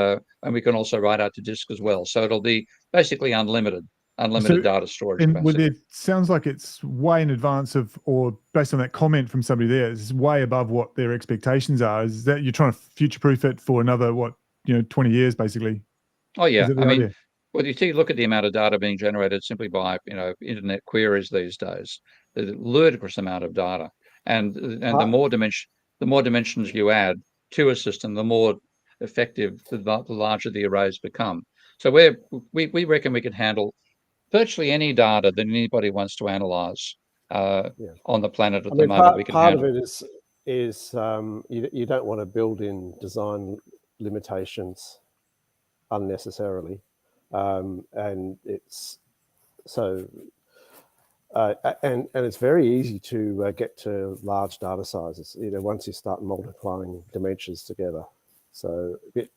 we can also write out to disk as well. So it'll be basically unlimited data storage. It sounds like it's way in advance of, or based on that comment from somebody there, it's way above what their expectations are. Is that you're trying to future-proof it for another, 20 years, basically? Oh, yeah. I mean, well, you look at the amount of data being generated simply by, internet queries these days. There's a ludicrous amount of data. And the more dimensions you add to a system, the more effective, the larger the arrays become. So we reckon we can handle virtually any data that anybody wants to analyze on the planet at the moment. Part of it is you don't want to build in design limitations unnecessarily, and it's so and it's very easy to get to large data sizes. Once you start multiplying dimensions together, so the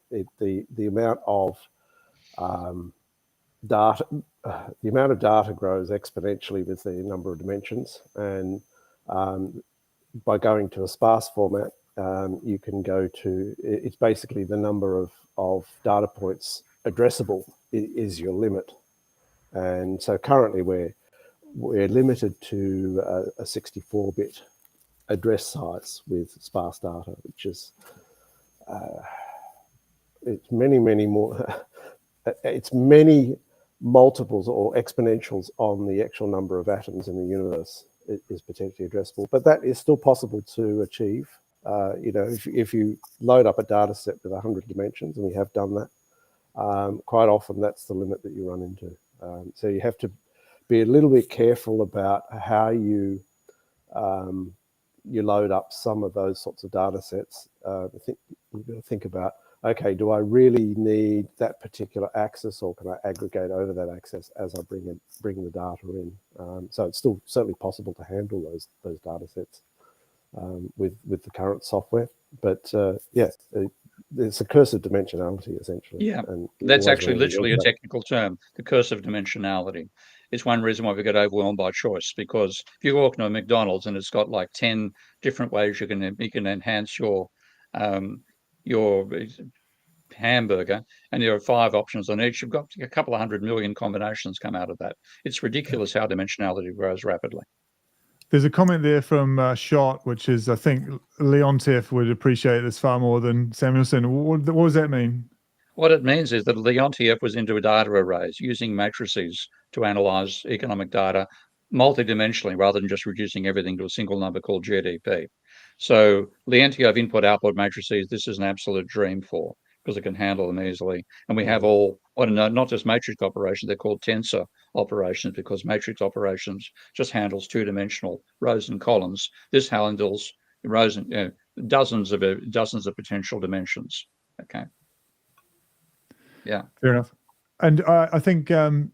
amount of data. The amount of data grows exponentially with the number of dimensions, and by going to a sparse format, you can go to, it's basically the number of data points addressable is your limit. And so currently we're limited to a 64-bit address size with sparse data, which is it's many more. It's many multiples or exponentials on the actual number of atoms in the universe is potentially addressable, but that is still possible to achieve. If you load up a data set with 100 dimensions, and we have done that, quite often that's the limit that you run into. So you have to be a little bit careful about how you load up some of those sorts of data sets. Think about, okay, do I really need that particular access, or can I aggregate over that access as I bring the data in? So it's still certainly possible to handle those data sets with the current software, but yeah, it's a curse of dimensionality essentially. Yeah, and that's actually literally a technical term, the curse of dimensionality. It's one reason why we get overwhelmed by choice, because if you walk into a McDonald's and it's got like 10 different ways you can enhance your hamburger, and there are 5 options on each, you've got a couple of 100 million combinations come out of that. It's ridiculous how dimensionality grows rapidly. There's a comment there from Shot, which is, I think Leontief would appreciate this far more than Samuelson. What does that mean? What it means is that Leontief was into data arrays, using matrices to analyze economic data multidimensionally rather than just reducing everything to a single number called GDP. So Leontief input-output matrices, this is an absolute dream for, because it can handle them easily. And we have not just matrix operations, they're called tensor operations, because matrix operations just handles 2-dimensional rows and columns. This handles rows and dozens of potential dimensions. Okay. Yeah. Fair enough. And I think I'm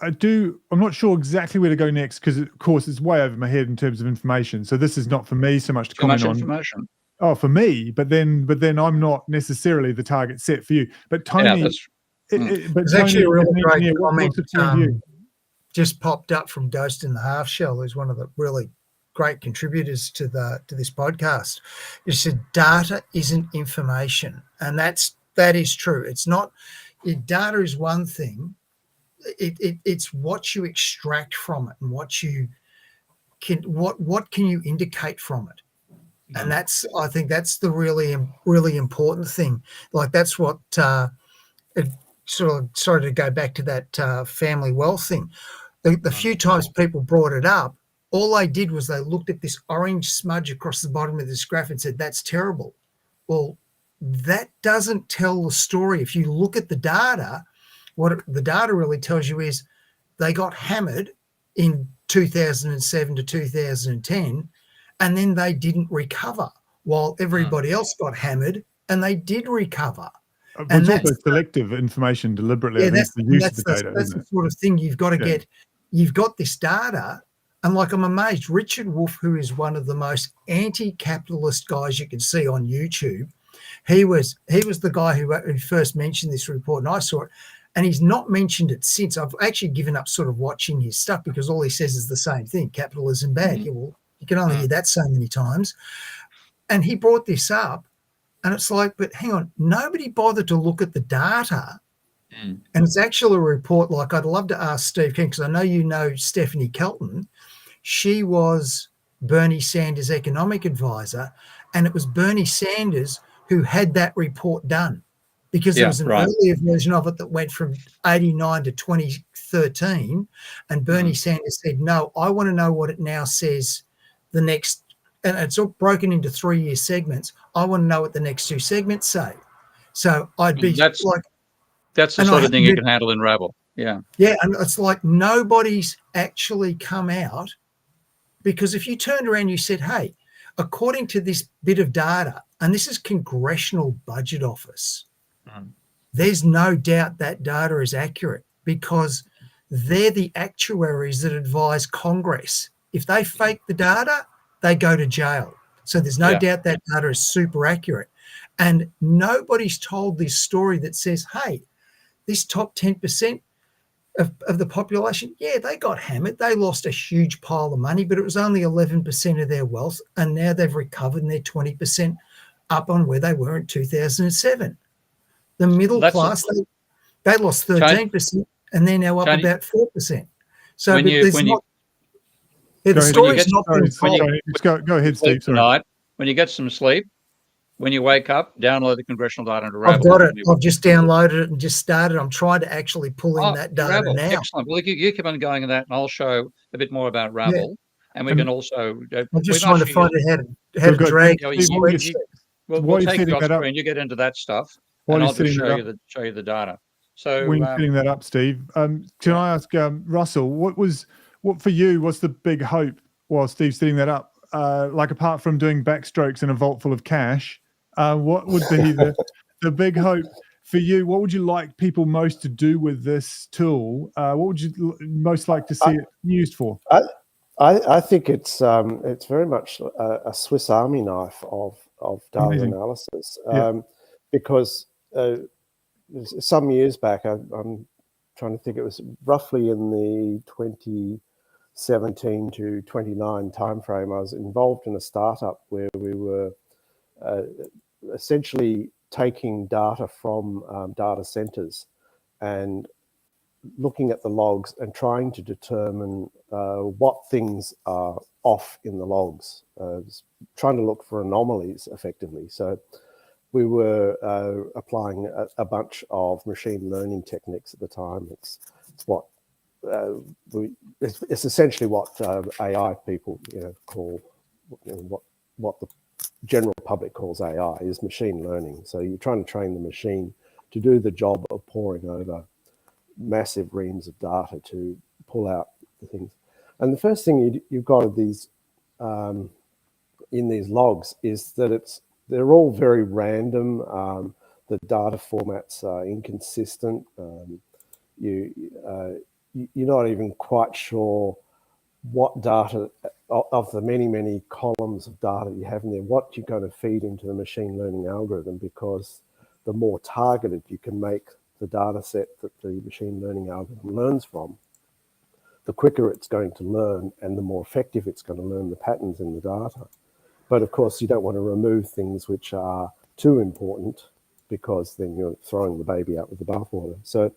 not sure exactly where to go next, because of course it's way over my head in terms of information. So this is not for me so much to comment on. Information. Oh, for me, but then I'm not necessarily the target set for you. But Tony, there's actually a really great comment just popped up from Dosed in the Half Shell, who's one of the really great contributors to this podcast. He said, "Data isn't information," and that is true. It's not. Data is one thing. It's what you extract from it, and what can you indicate from it. And I think that's the really, really important thing. Like that's what sorry to go back to that family wealth thing. The few times people brought it up, all they did was they looked at this orange smudge across the bottom of this graph and said, "That's terrible." Well, that doesn't tell the story. If you look at the data, what the data really tells you is they got hammered in 2007 to 2010. And then they didn't recover, while everybody else got hammered and they did recover. And it's also selective information deliberately. Yeah, that's the use of the data. That's the sort of thing you've got to get. You've got this data, and like I'm amazed, Richard Wolff, who is one of the most anti-capitalist guys you can see on YouTube, he was the guy who first mentioned this report, and I saw it, and he's not mentioned it since. I've actually given up sort of watching his stuff, because all he says is the same thing: capitalism bad. Yeah, well, you can only hear that so many times. And he brought this up, and it's like, but hang on, nobody bothered to look at the data. And it's actually a report, like I'd love to ask Steve King, because I know you know Stephanie Kelton. She was Bernie Sanders' economic advisor, and it was Bernie Sanders who had that report done, because there was an earlier version of it that went from 89 to 2013, and Bernie Sanders said, "No, I want to know what it now says the next," and it's all broken into 3-year segments. "I want to know what the next 2 segments say." So I'd be that's the sort of thing you can handle in Ravel. Yeah. Yeah, and it's like nobody's actually come out, because if you turned around and you said, "Hey, according to this bit of data," and this is Congressional Budget Office, there's no doubt that data is accurate, because they're the actuaries that advise Congress. If they fake the data, they go to jail. So there's no doubt that data is super accurate. And nobody's told this story that says, hey, this top 10% of the population, they got hammered. They lost a huge pile of money, but it was only 11% of their wealth. And now they've recovered and they're 20% up on where they were in 2007. The middle class, they lost 13%, and they're now up about 4%. So the story's not been told. Go ahead, Steve. Tonight, when you get some sleep, when you wake up, download the congressional data into Ravel. I've got it. I've just downloaded it and just started. I'm trying to actually pull in that data Ravel. now. Excellent. Well, you keep on going in that, and I'll show a bit more about Ravel. And we can also... I'm just trying to find out how to drag... We'll take you off screen. You get into that stuff, and I'll just show you the data. So when you're setting that up, Steve, can I ask Russell, what for you? What's the big hope while Steve's setting that up? Like apart from doing backstrokes in a vault full of cash, what would be the big hope for you? What would you like people most to do with this tool? What would you most like to see it used for? I think it's very much a Swiss Army knife of data Amazing. analysis, Yeah. because some years back, I'm trying to think, it was roughly in the 2017 to 29 timeframe. I was involved in a startup where we were essentially taking data from data centers and looking at the logs and trying to determine what things are off in the logs, trying to look for anomalies effectively. So we were applying a bunch of machine learning techniques at the time. It's what it's essentially what AI people call, what the general public calls AI is machine learning. So you're trying to train the machine to do the job of poring over massive reams of data to pull out the things. And the first thing you've got of these in these logs is that they're all very random. The data formats are inconsistent. You're not even quite sure what data of the many columns of data you have in there, what you're going to feed into the machine learning algorithm, because the more targeted you can make the data set that the machine learning algorithm learns from, the quicker it's going to learn and the more effective it's going to learn the patterns in the data. But of course, you don't want to remove things which are too important, because then you're throwing the baby out with the bathwater. So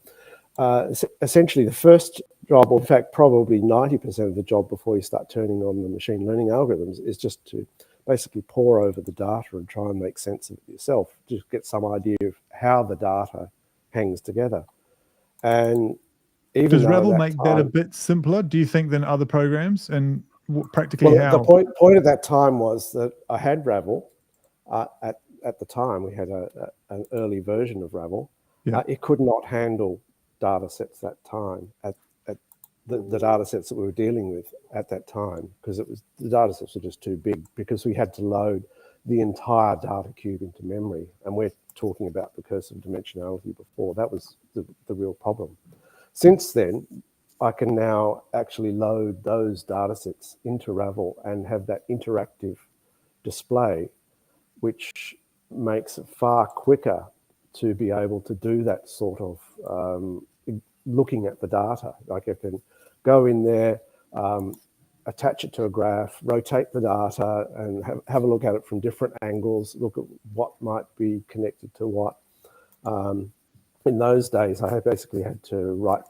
essentially the first job, or in fact probably 90% of the job before you start turning on the machine learning algorithms, is just to basically pore over the data and try and make sense of it yourself, just get some idea of how the data hangs together. And even does Ravel make that a bit simpler, do you think, than other programs? And practically how? The point at that time was that I had Ravel. At the time, we had an early version of Ravel. Yeah. It could not handle data sets that time, at the data sets that we were dealing with at that time, because the data sets were just too big, because we had to load the entire data cube into memory. And we're talking about recursive dimensionality before. That was the real problem. Since then, I can now actually load those data sets into Ravel and have that interactive display, which makes it far quicker to be able to do that sort of looking at the data. Like I can go in there, attach it to a graph, rotate the data, and have a look at it from different angles, look at what might be connected to what. In those days, I basically had to write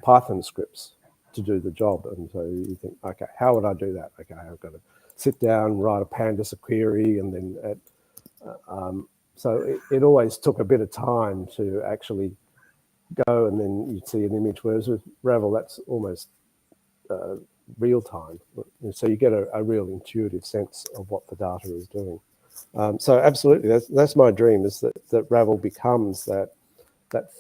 Python scripts to do the job. And so you think, okay, how would I do that? Okay, I've got to sit down, write a pandas query, and then so it always took a bit of time to actually go, and then you'd see an image. Whereas with Ravel, that's almost real time. So you get a real intuitive sense of what the data is doing. So absolutely, that's my dream, is that Ravel becomes that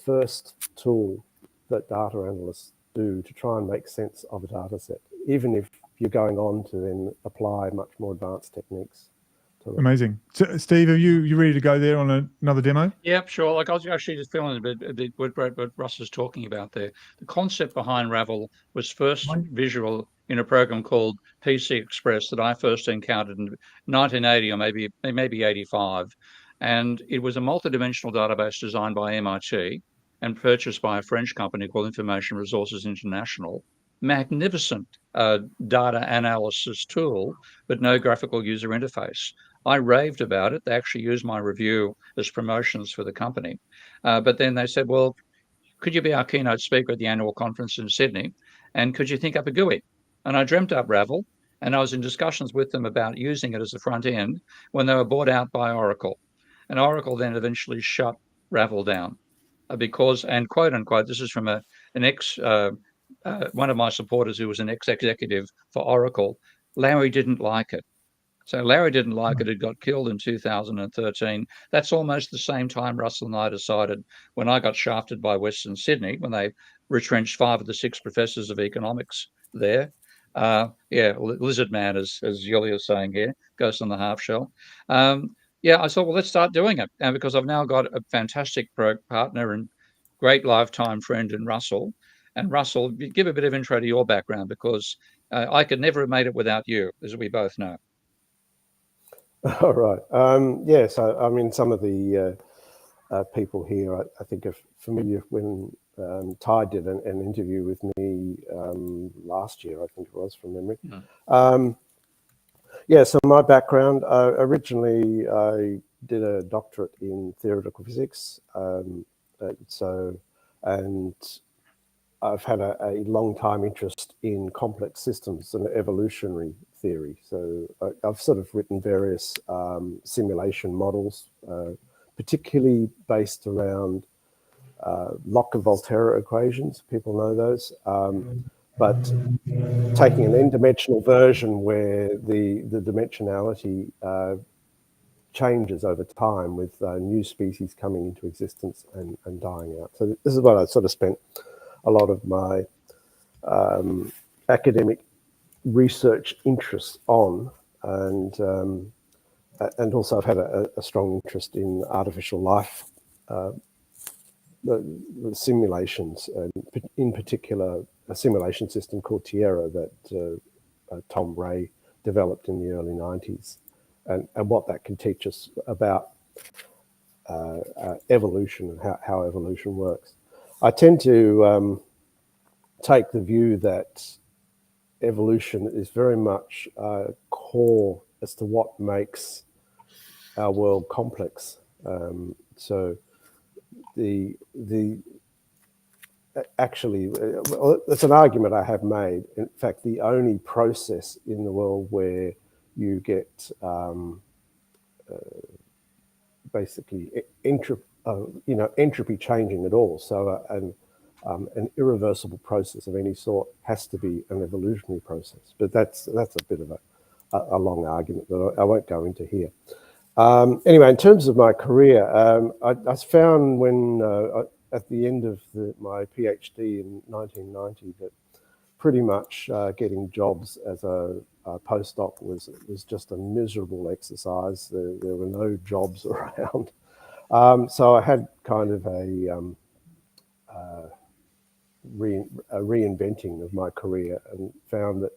first tool that data analysts do to try and make sense of a data set, even if you're going on to then apply much more advanced techniques to it. Amazing. So, Steve, are you ready to go there on another demo? Yep, sure. Like I was actually just feeling a bit what Russ was talking about there. The concept behind Ravel was first visual in a program called PC Express that I first encountered in 1980 or maybe 85. And it was a multidimensional database designed by MIT and purchased by a French company called Information Resources International. Magnificent data analysis tool, but no graphical user interface. I raved about it. They actually used my review as promotions for the company. But then they said, well, could you be our keynote speaker at the annual conference in Sydney? And could you think up a GUI? And I dreamt up Ravel, and I was in discussions with them about using it as a front end when they were bought out by Oracle. And Oracle then eventually shut Ravel down because, and quote unquote, this is from one of my supporters who was an ex-executive for Oracle, Larry didn't like it. So Larry didn't like it. It got killed in 2013. That's almost the same time Russell and I decided, when I got shafted by Western Sydney, when they retrenched 5 of the 6 professors of economics there. Yeah, lizard man, as Yulia's saying here, ghost on the half shell. Yeah, I thought, well, let's start doing it. And because I've now got a fantastic partner and great lifetime friend in Russell. And Russell, give a bit of intro to your background, because I could never have made it without you, as we both know. All right. Yeah, so I mean, some of the people here, I think, are familiar when Ty did an interview with me last year, I think it was, from memory. Yeah, so my background, originally I did a doctorate in theoretical physics. And I've had a long time interest in complex systems and evolutionary theory. So I've sort of written various simulation models, particularly based around Lotka-Volterra equations. People know those. But taking an n-dimensional version where the dimensionality changes over time with new species coming into existence and dying out. So this is what I sort of spent a lot of my academic research interests on, and also I've had a strong interest in artificial life, the simulations, and in particular a simulation system called Tierra that Tom Ray developed in the early 90s, and what that can teach us about evolution and how evolution works. I tend to take the view that evolution is very much core as to what makes our world complex. So actually, it's an argument I have made. In fact, the only process in the world where you get basically entropy changing at all. So an irreversible process of any sort has to be an evolutionary process. But that's a bit of a long argument that I won't go into here. Anyway, in terms of my career, I found when at the end of my PhD in 1990 that pretty much getting jobs as a postdoc was just a miserable exercise. There were no jobs around. So I had kind of a reinventing of my career, and found that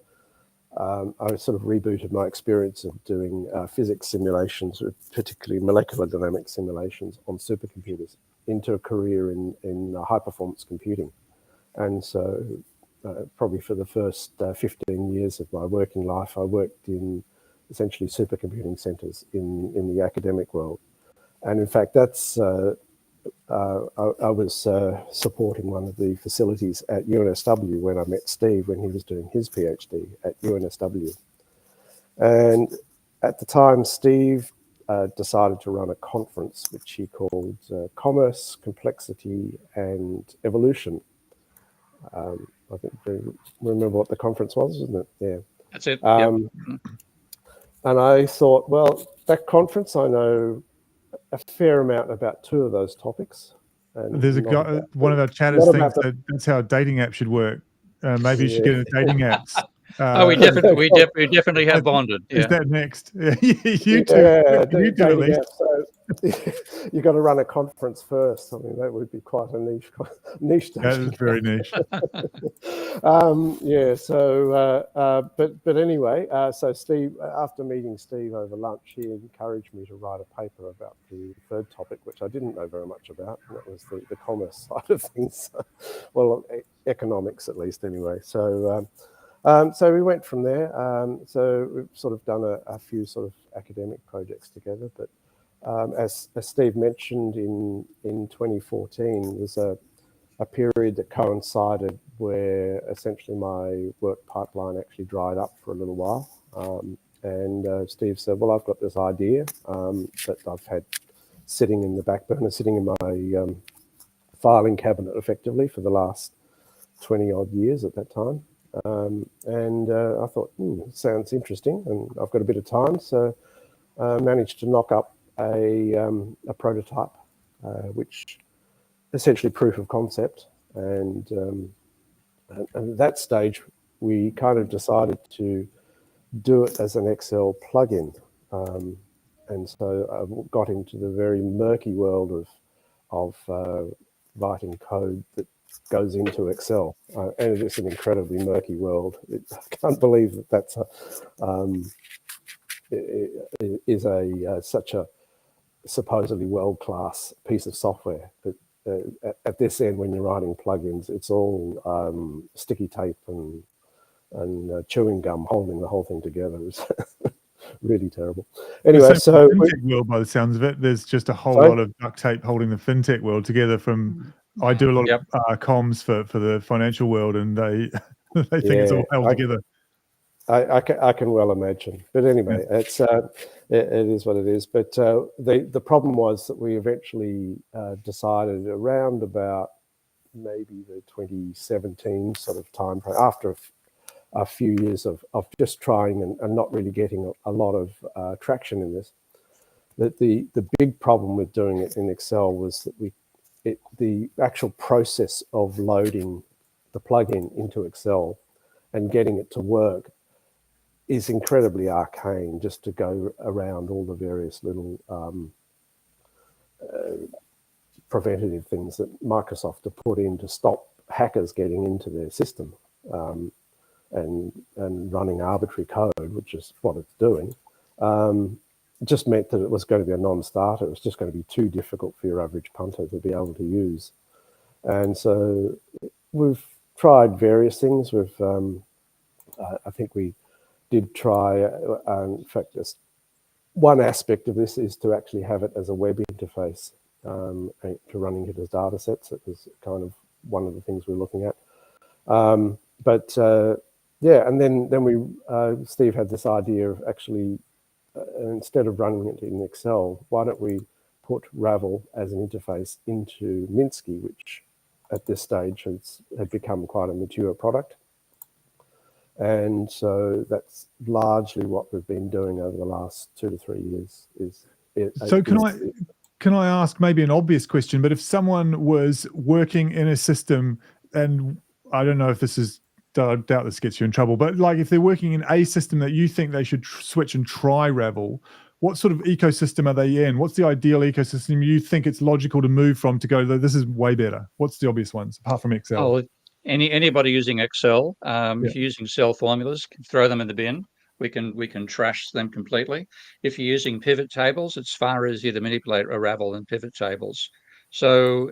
I sort of rebooted my experience of doing physics simulations, particularly molecular dynamics simulations on supercomputers, into a career in high performance computing. And so probably for the first 15 years of my working life, I worked in essentially supercomputing centers in the academic world. And in fact, that's I was supporting one of the facilities at UNSW when I met Steve when he was doing his PhD at UNSW. And at the time, Steve decided to run a conference which he called Commerce, Complexity and Evolution. I think you remember what the conference was, isn't it? Yeah. That's it. Yep. And I thought, well, that conference, I know a fair amount about 2 of those topics. And there's a guy, one of our chatters thinks that that's how a dating app should work. Maybe you should get into dating apps. We definitely have bonded. Yeah. Is that next? You too. Yeah, you do at least. So you got to run a conference first. I mean, that would be quite a niche. That is very niche. Yeah. So, but anyway, so Steve, after meeting Steve over lunch, he encouraged me to write a paper about the third topic, which I didn't know very much about, and that was the commerce side of things. Well, economics at least, anyway. So. So we went from there. So we've sort of done a few sort of academic projects together. But as Steve mentioned, in 2014, there's a period that coincided where essentially my work pipeline actually dried up for a little while. And Steve said, well, I've got this idea that I've had sitting in the back burner, sitting in my filing cabinet effectively for the last 20 odd years at that time. And I thought, sounds interesting, and I've got a bit of time, so managed to knock up a prototype, which essentially proof of concept. And at that stage, we kind of decided to do it as an Excel plugin. And so I got into the very murky world of writing code that goes into Excel. And it is an incredibly murky world. I can't believe that that's such a supposedly world-class piece of software. But at this end, when you're writing plugins, it's all sticky tape and chewing gum holding the whole thing together. It's really terrible. Anyway, so fintech world, by the sounds of it, there's just a whole lot of duct tape holding the fintech world together. I do a lot of comms for the financial world, and they they think it's all held together. I can well imagine. But anyway, it's it is what it is. But the problem was that we eventually decided around about maybe the 2017 sort of time frame, after a few years of just trying and not really getting a lot of traction in this, that the big problem with doing it in Excel was that the actual process of loading the plugin into Excel and getting it to work is incredibly arcane, just to go around all the various little preventative things that Microsoft have put in to stop hackers getting into their system. And running arbitrary code, which is what it's doing, just meant that it was going to be a non-starter. It was just going to be too difficult for your average punter to be able to use. And so we've tried various things. I think we did try, in fact, just one aspect of this is to actually have it as a web interface to running it as data sets. It was kind of one of the things we're looking at. Yeah, and then we Steve had this idea of actually instead of running it in Excel, why don't we put Ravel as an interface into Minsky, which at this stage had become quite a mature product. And so that's largely what we've been doing over the last 2 to 3 years. Can I ask maybe an obvious question, but if someone was working in a system, and I don't know if this is, I doubt this gets you in trouble, but like if they're working in a system that you think they should switch and try Ravel, what sort of ecosystem are they in? What's the ideal ecosystem you think it's logical to move from to go, this is way better? What's the obvious ones apart from Excel? Oh, anybody using Excel, if you're using cell formulas, throw them in the bin. We can trash them completely. If you're using pivot tables, it's far easier to manipulate a Ravel than pivot tables. So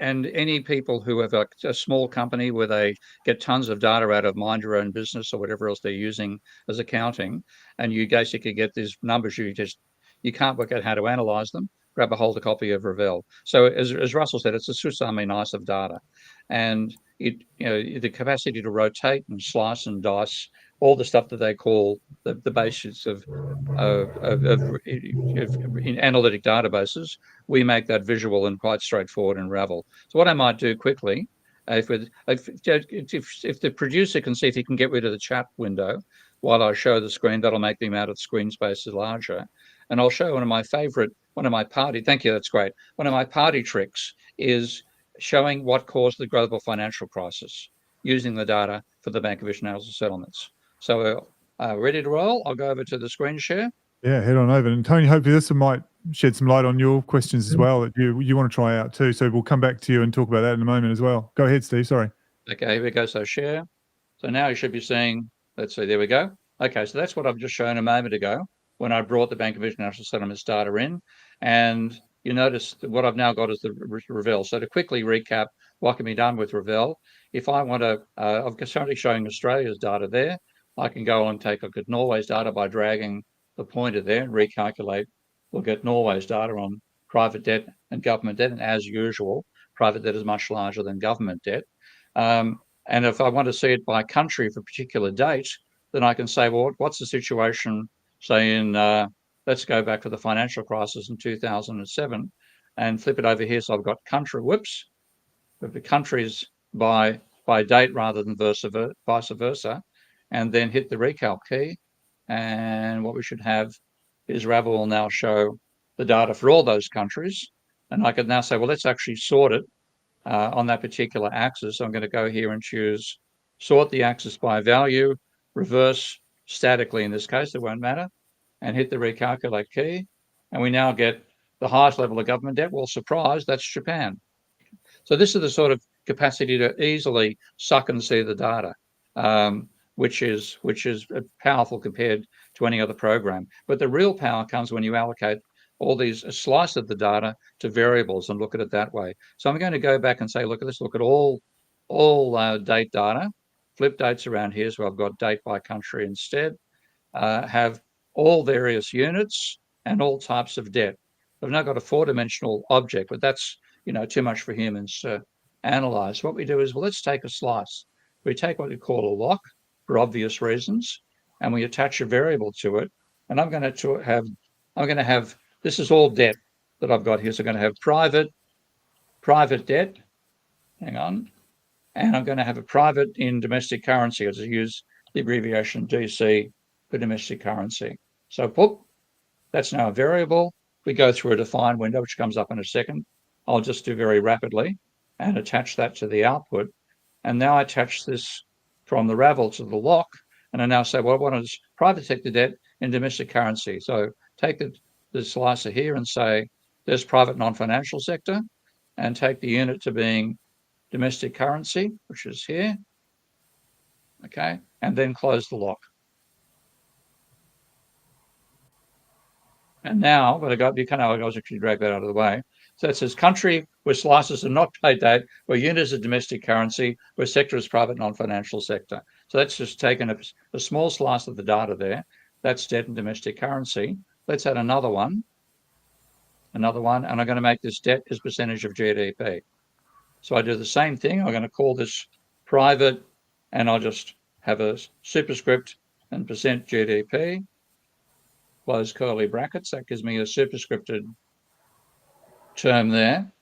and any people who have a small company where they get tons of data out of mind your own business or whatever else they're using as accounting, and you basically get these numbers, you can't work out how to analyze them, grab a hold of a copy of Ravel. So as Russell said, it's a Swiss Army knife of data, and the capacity to rotate and slice and dice all the stuff that they call the basics of in analytic databases. We make that visual and quite straightforward in Ravel. So what I might do quickly, if the producer can see if he can get rid of the chat window while I show the screen, that'll make the amount of screen space larger. And I'll show one of my party. Thank you, that's great. One of my party tricks is showing what caused the global financial crisis using the data for the Bank of International Settlements. So ready to roll? I'll go over to the screen share. Yeah, head on over. And Tony, hopefully this might shed some light on your questions as well that you want to try out too. So we'll come back to you and talk about that in a moment as well. Go ahead, Steve, sorry. Okay, here we go. So share. So now you should be seeing, let's see, there we go. Okay, so that's what I've just shown a moment ago when I brought the Bank of International Settlements data in. And you notice that what I've now got is the Ravel. So to quickly recap what can be done with Ravel, if I want to, I'm currently showing Australia's data there. I can go and take a look at Norway's data by dragging the pointer there and recalculate. We'll get Norway's data on private debt and government debt. And as usual, private debt is much larger than government debt. And if I want to see it by country for a particular date, then I can say, well, what's the situation, say in, let's go back to the financial crisis in 2007 and flip it over here. So I've got country, the countries by by date rather than vice versa, and then hit the recalc key. And what we should have is Ravel will now show the data for all those countries. And I could now say, well, let's actually sort it on that particular axis. So I'm going to go here and choose sort the axis by value, reverse statically in this case, it won't matter, and hit the recalculate key. And we now get the highest level of government debt. Well, surprise, that's Japan. So this is the sort of capacity to easily suck and see the data, which is powerful compared to any other program. But the real power comes when you allocate all these, a slice of the data to variables and look at it that way. So I'm going to go back and say, look, let's look at all date data, flip dates around here. So I've got date by country instead, have all various units and all types of debt. I've now got a 4-dimensional object, but that's, too much for humans to analyze. What we do is, well, let's take a slice. We take what we call a lock for obvious reasons, and we attach a variable to it. And I'm going to have, this is all debt that I've got here. So I'm going to have private debt, hang on, and I'm going to have a private in domestic currency, as I use the abbreviation DC for domestic currency. So whoop, that's now a variable. We go through a define window, which comes up in a second. I'll just do very rapidly and attach that to the output. And now I attach this from the Ravel to the lock. And I now say, well, I want to private sector debt in domestic currency. So take the slicer here and say, there's private non-financial sector, and take the unit to being domestic currency, which is here. Okay. And then close the lock. And now, but I was actually drag that out of the way. So it says country where slices are not paid date, where unit is a domestic currency, where sector is private non-financial sector. So that's just taken a small slice of the data there. That's debt and domestic currency. Let's add another one, and I'm going to make this debt as percentage of GDP. So I do the same thing. I'm going to call this private, and I'll just have a superscript and percent GDP. Close curly brackets. That gives me a superscripted term there.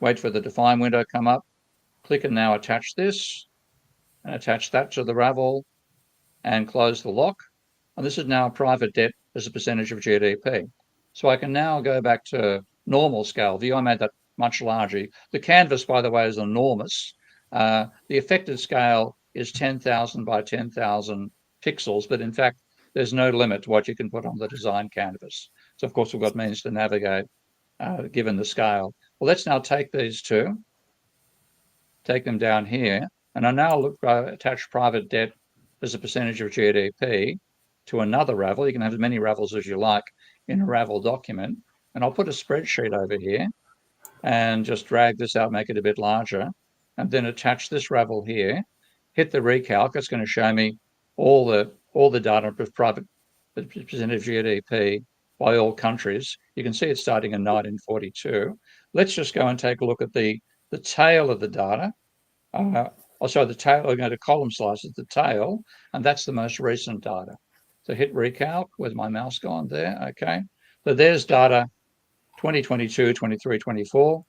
Wait for the define window to come up. Click and now attach this and attach that to the Ravel and close the lock. And this is now a private debt as a percentage of GDP. So I can now go back to normal scale view. I made that much larger. The canvas, by the way, is enormous. The effective scale is 10,000 by 10,000 pixels, but in fact, there's no limit to what you can put on the design canvas. So, of course, we've got means to navigate given the scale. Well, let's now take these two, take them down here, and I now attach private debt as a percentage of GDP to another Ravel. You can have as many Ravels as you like in a Ravel document. And I'll put a spreadsheet over here and just drag this out, make it a bit larger, and then attach this Ravel here, hit the recalc. It's going to show me all the data of private percentage of GDP by all countries. You can see it's starting in 1942. Let's just go and take a look at the tail of the data. The tail, I'm going to column slice at the tail, and that's the most recent data. So hit recalc. Where's my mouse gone there? Okay. So there's data 2022, 23, 24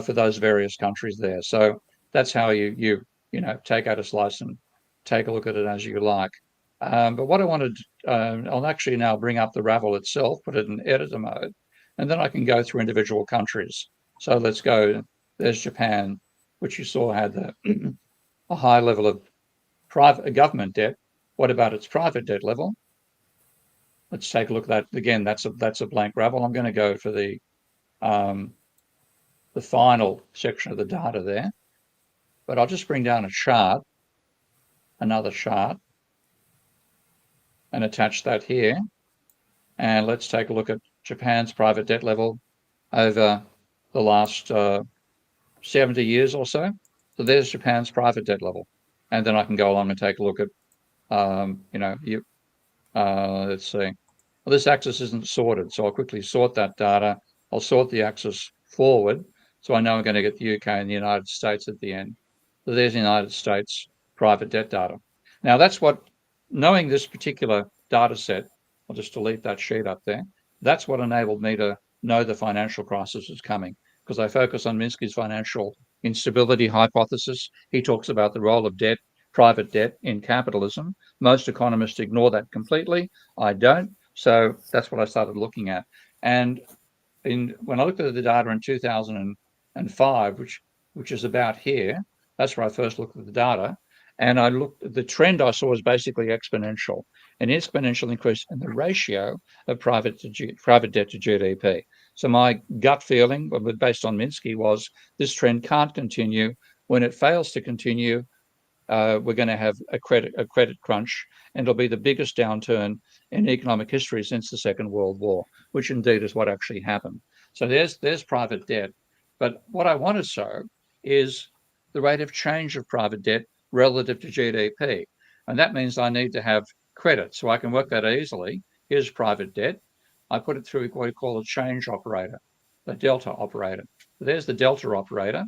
for those various countries there. So that's how you take out a slice and take a look at it as you like. But what I wanted, I'll actually now bring up the Ravel itself, put it in editor mode, and then I can go through individual countries. So let's go, there's Japan, which you saw had a high level of private government debt. What about its private debt level? Let's take a look at that. Again, that's a blank Ravel. I'm going to go for the final section of the data there. But I'll just bring down a chart, another chart, and attach that here. And let's take a look at Japan's private debt level over the last 70 years or so. So there's Japan's private debt level. And then I can go along and take a look at, let's see. Well, this axis isn't sorted, so I'll quickly sort that data. I'll sort the axis forward, so I know I'm going to get the UK and the United States at the end. So there's the United States private debt data. Now that's what, knowing this particular data set, I'll just delete that sheet up there. That's what enabled me to know the financial crisis was coming, because I focus on Minsky's financial instability hypothesis. He talks about the role of debt, private debt in capitalism. Most economists ignore that completely. I don't. So that's what I started looking at. And when I looked at the data in 2005, which is about here, that's where I first looked at the data. And I looked at the trend I saw was basically exponential, an exponential increase in the ratio of private debt to GDP. So my gut feeling, based on Minsky, was this trend can't continue. When it fails to continue, we're going to have a credit crunch, and it'll be the biggest downturn in economic history since the Second World War, which indeed is what actually happened. So there's private debt. But what I want to show is the rate of change of private debt relative to GDP. And that means I need to have credit. So I can work that easily. Here's private debt. I put it through what we call a change operator, the delta operator. There's the delta operator.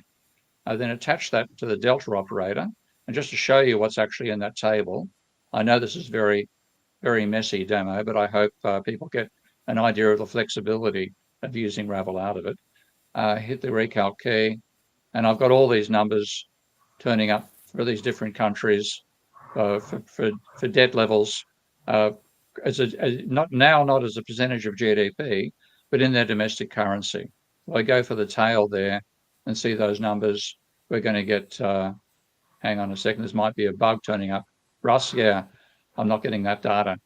I then attach that to the delta operator. And just to show you what's actually in that table, I know this is very, very messy demo, but I hope people get an idea of the flexibility of using Ravel out of it. Hit the recalc key, and I've got all these numbers turning up for these different countries for debt levels, not as a percentage of GDP, but in their domestic currency. So I go for the tail there and see those numbers. We're going to get, hang on a second, this might be a bug turning up. Russ, yeah, I'm not getting that data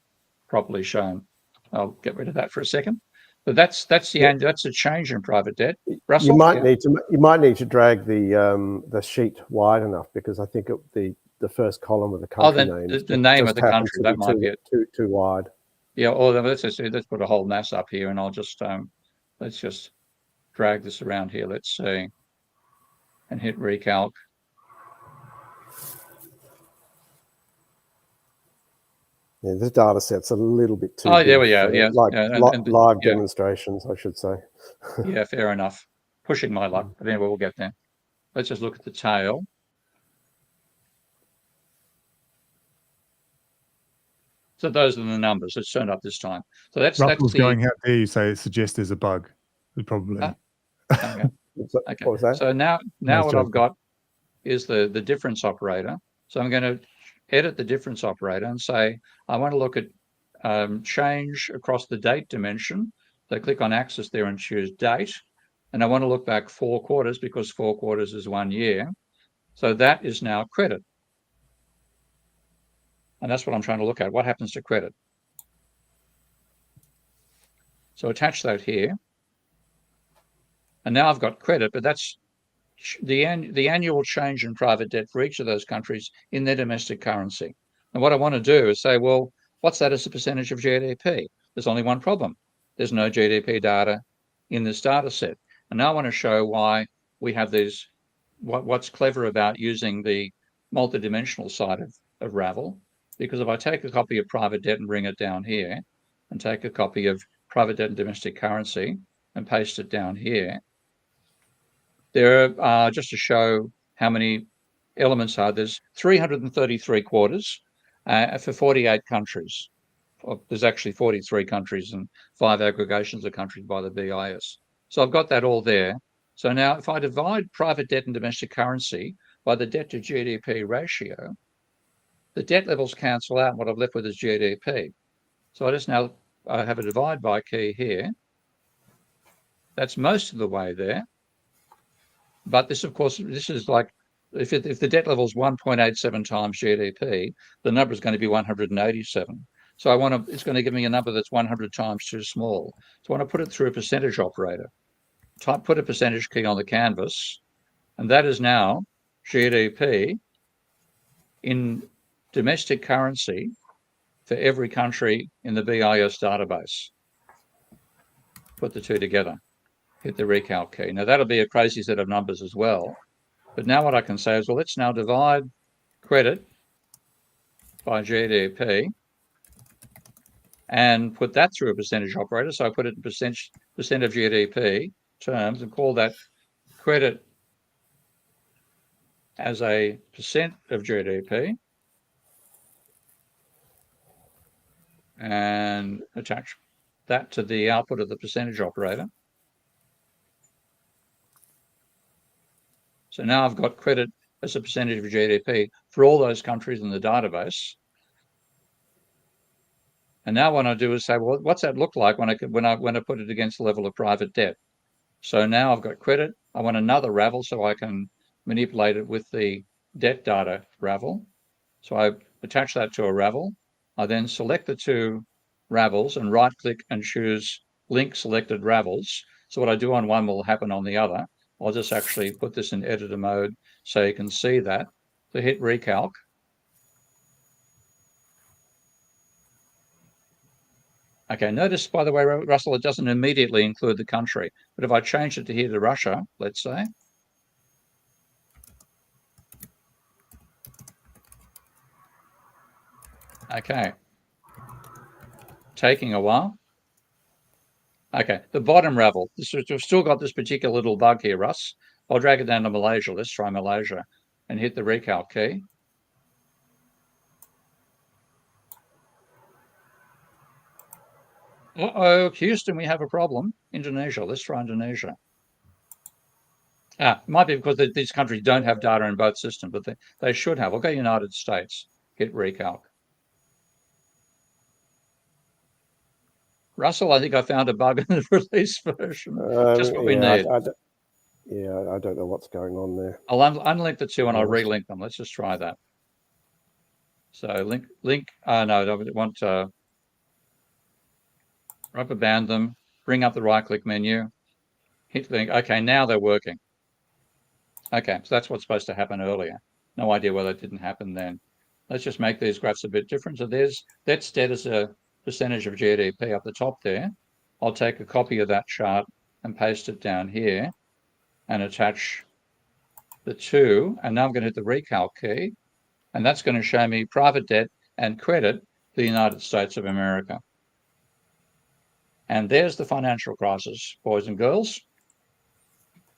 properly shown. I'll get rid of that for a second. But that's a change in private debt. Russell, you might need to drag the sheet wide enough, because I think the first column of the country name, the name of the country, that might be it. Too wide. Yeah, or let's put a whole mass up here, and I'll just let's just drag this around here. Let's see, and hit recalc. Yeah, this data set's a little bit too. Oh, there we go. Yeah, live demonstrations, I should say. Yeah, fair enough. Pushing my luck, but anyway, we'll get there. Let's just look at the tail. So those are the numbers that's turned up this time. So that's going. How dare you say it suggests there's a bug? Probably. Okay. Okay. What was that? So now what I've got is the difference operator. So I'm going to edit the difference operator and say I want to look at change across the date dimension. So click on axis there and choose date. And I want to look back 4 quarters, because 4 quarters is 1 year. So that is now credit. And that's what I'm trying to look at. What happens to credit? So attach that here. And now I've got credit, but that's the annual change in private debt for each of those countries in their domestic currency. And what I want to do is say, well, what's that as a percentage of GDP? There's only one problem. There's no GDP data in this data set. And now I want to show why we have these, what's clever about using the multidimensional side of Ravel. Because if I take a copy of private debt and bring it down here, and take a copy of private debt and domestic currency and paste it down here, there are, just to show how many elements are, there's 333 quarters for 48 countries. There's actually 43 countries and 5 aggregations of countries by the BIS. So I've got that all there. So now if I divide private debt and domestic currency by the debt to GDP ratio, the debt levels cancel out, and what I've left with is GDP. So I just now have a divide by key here. That's most of the way there. But this, of course, this is like, if the debt level is 1.87 times GDP, the number is going to be 187. So it's going to give me a number that's 100 times too small. So I want to put it through a percentage operator. Put a percentage key on the canvas, and that is now GDP in domestic currency for every country in the BIS database. Put the two together. Hit the recalc key. Now that'll be a crazy set of numbers as well. But now what I can say is, well, let's now divide credit by GDP and put that through a percentage operator. So I put it in percent of GDP terms and call that credit as a percent of GDP, and attach that to the output of the percentage operator. So now I've got credit as a percentage of GDP for all those countries in the database. And now what I do is say, well, what's that look like when I put it against the level of private debt? So now I've got credit. I want another Ravel so I can manipulate it with the debt data Ravel. So I attach that to a Ravel. I then select the two Ravels and right click and choose link selected Ravels. So what I do on one will happen on the other. I'll just actually put this in editor mode so you can see that. So hit recalc. Okay, notice, by the way, Russell, it doesn't immediately include the country. But if I change it to here to Russia, let's say, okay, taking a while. Okay, the bottom Ravel. We've still got this particular little bug here, Russ. I'll drag it down to Malaysia. Let's try Malaysia and hit the recalc key. Uh-oh, Houston, we have a problem. Indonesia, let's try Indonesia. It might be because these countries don't have data in both systems, but they should have. I'll go United States, hit recalc. Russell, I think I found a bug in the release version. Just what we need. I don't know what's going on there. I'll unlink the two and I'll relink them. Let's just try that. So link. No, I want to rubber band them, bring up the right-click menu, hit link. Okay, now they're working. Okay, so that's what's supposed to happen earlier. No idea why that didn't happen then. Let's just make these graphs a bit different. So that's dead as a percentage of GDP up the top there. I'll take a copy of that chart and paste it down here and attach the two. And now I'm going to hit the recalc key. And that's going to show me private debt and credit the United States of America. And there's the financial crisis, boys and girls.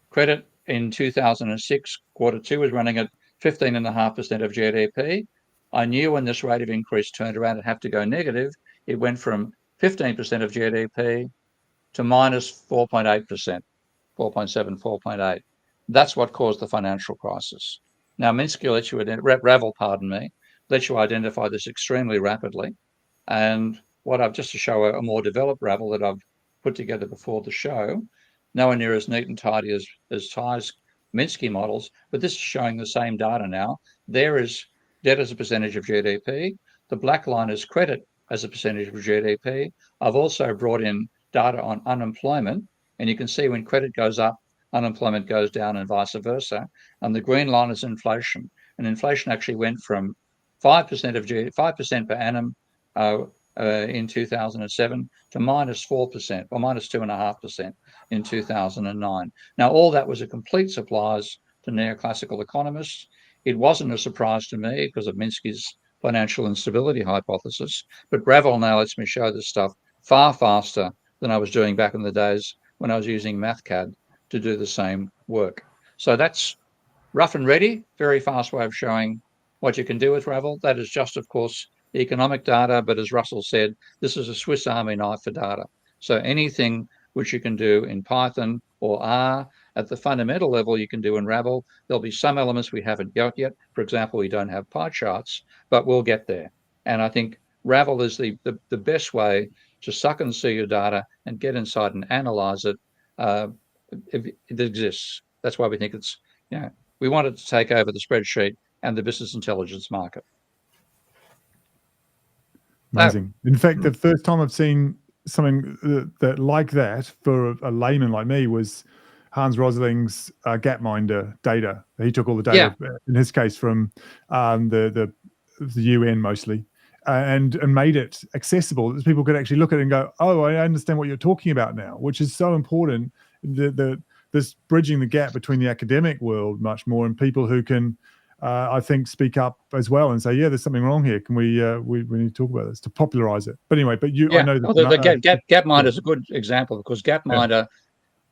Credit in 2006, Q2 was running at 15.5% of GDP. I knew when this rate of increase turned around, it'd have to go negative. It went from 15% of GDP to minus 4.8%, 4.7, 4.8. That's what caused the financial crisis. Now, Minsky lets you, Ravel, pardon me, lets you identify this extremely rapidly. And what I've just to show a more developed Ravel that I've put together before the show, nowhere near as neat and tidy as Ty's Minsky models, but this is showing the same data now. There is debt as a percentage of GDP. The black line is credit as a percentage of GDP. I've also brought in data on unemployment, and you can see when credit goes up, unemployment goes down and vice versa. And the green line is inflation. And inflation actually went from 5% per annum in 2007 to minus 4% or minus 2.5% in 2009. Now, all that was a complete surprise to neoclassical economists. It wasn't a surprise to me because of Minsky's financial instability hypothesis, but Ravel now lets me show this stuff far faster than I was doing back in the days when I was using MathCAD to do the same work. So that's rough and ready, very fast way of showing what you can do with Ravel. That is just, of course, economic data, but as Russell said, this is a Swiss Army knife for data. So anything which you can do in Python or R at the fundamental level you can do in Ravel. There'll be some elements we haven't got yet. For example, we don't have pie charts, but we'll get there. And I think Ravel is the best way to suck and see your data and get inside and analyze it. It exists. That's why we think it's, we want it to take over the spreadsheet and the business intelligence market. Amazing. In fact, the first time I've seen something that like that for a layman like me was Hans Rosling's Gapminder data. He took all the data, in his case, from the UN mostly, and made it accessible that people could actually look at it and go, "Oh, I understand what you're talking about now," which is so important. This bridging the gap between the academic world much more and people who can, I think, speak up as well and say, "Yeah, there's something wrong here. Can we need to talk about this to popularize it?" But anyway, I know that Gapminder is a good example because Gapminder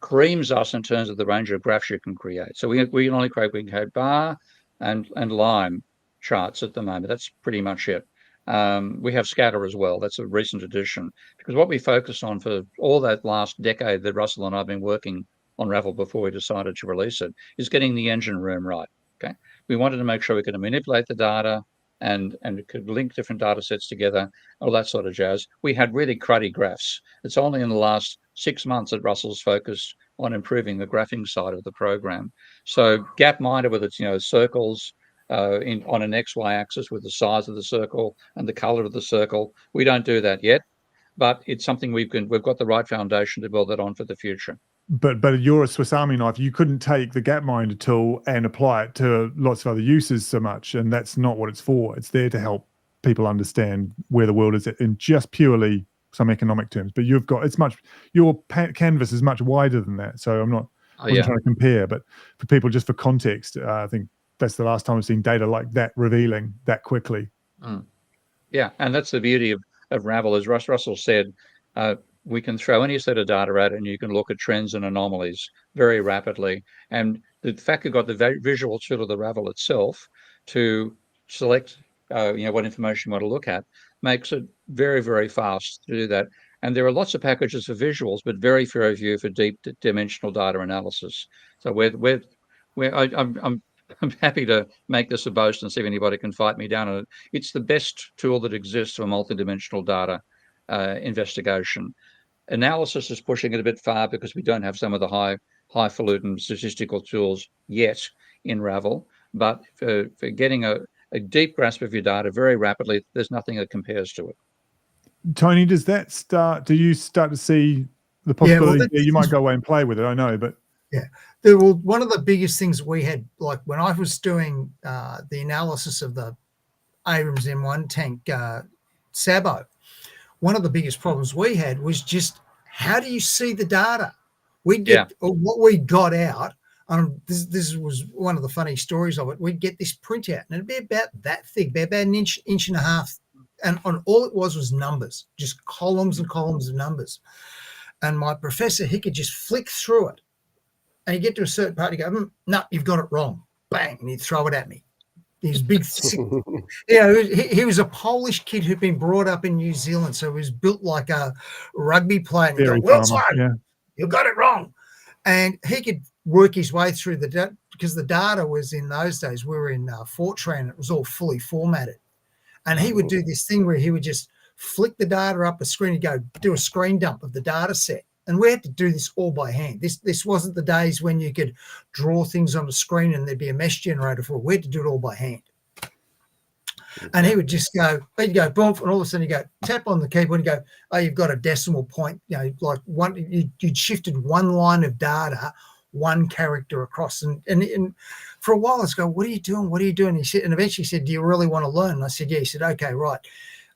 creams us in terms of the range of graphs you can create. So we can only create bar and line charts at the moment. That's pretty much it. We have scatter as well. That's a recent addition because what we focused on for all that last decade that Russell and I have been working on Ravel before we decided to release it, is getting the engine room right. Okay, we wanted to make sure we could manipulate the data and it could link different data sets together, all that sort of jazz. We had really cruddy graphs. It's only in the last 6 months that Russell's focused on improving the graphing side of the program. So Gapminder with its circles on an XY axis with the size of the circle and the color of the circle. We don't do that yet, but it's something we've got the right foundation to build that on for the future. But you're a Swiss Army knife. You couldn't take the Gapminder tool and apply it to lots of other uses so much, and that's not what it's for. It's there to help people understand where the world is in just purely some economic terms. But you've got your canvas is much wider than that. So I'm not trying to compare, but for people, just for context, I think that's the last time I've seen data like that revealing that quickly. Yeah, and that's the beauty of Ravel, as Russell said. We can throw any set of data at it and you can look at trends and anomalies very rapidly. And the fact you've got the visual tool of the Ravel itself to select what information you want to look at makes it very, very fast to do that. And there are lots of packages for visuals, but very few for deep dimensional data analysis. So I'm happy to make this a boast and see if anybody can fight me down on it. It's the best tool that exists for multidimensional data investigation. Analysis is pushing it a bit far because we don't have some of the highfalutin statistical tools yet in Ravel. But for getting a deep grasp of your data very rapidly, there's nothing that compares to it. Tony, do you start to see the possibility? You might go away and play with it, I know, but one of the biggest things we had, like when I was doing the analysis of the Abrams M1 tank Sabo, one of the biggest problems we had was just how do you see the data? We get what we got out. This was one of the funny stories of it. We'd get this printout, and it'd be about that thick, about an inch and a half, and on all it was numbers, just columns and columns of numbers. And my professor, he could just flick through it, and you get to a certain part, you go, no, you've got it wrong, bang, and he'd throw it at me. He's big, he was a Polish kid who'd been brought up in New Zealand, so he was built like a rugby player. And he'd go, you got it wrong. And he could work his way through because the data was in those days, we were in Fortran, it was all fully formatted. And he would do this thing where he would just flick the data up a screen and go do a screen dump of the data set. And we had to do this all by hand. This wasn't the days when you could draw things on the screen and there'd be a mesh generator for it. We had to do it all by hand. And he would just go, he'd go, boom, and all of a sudden you go, tap on the keyboard and go, oh, you've got a decimal point, like you'd shifted one line of data, one character across. And for a while I was going, what are you doing? What are you doing? He said, and eventually he said, do you really want to learn? And I said, yeah. He said, okay, right.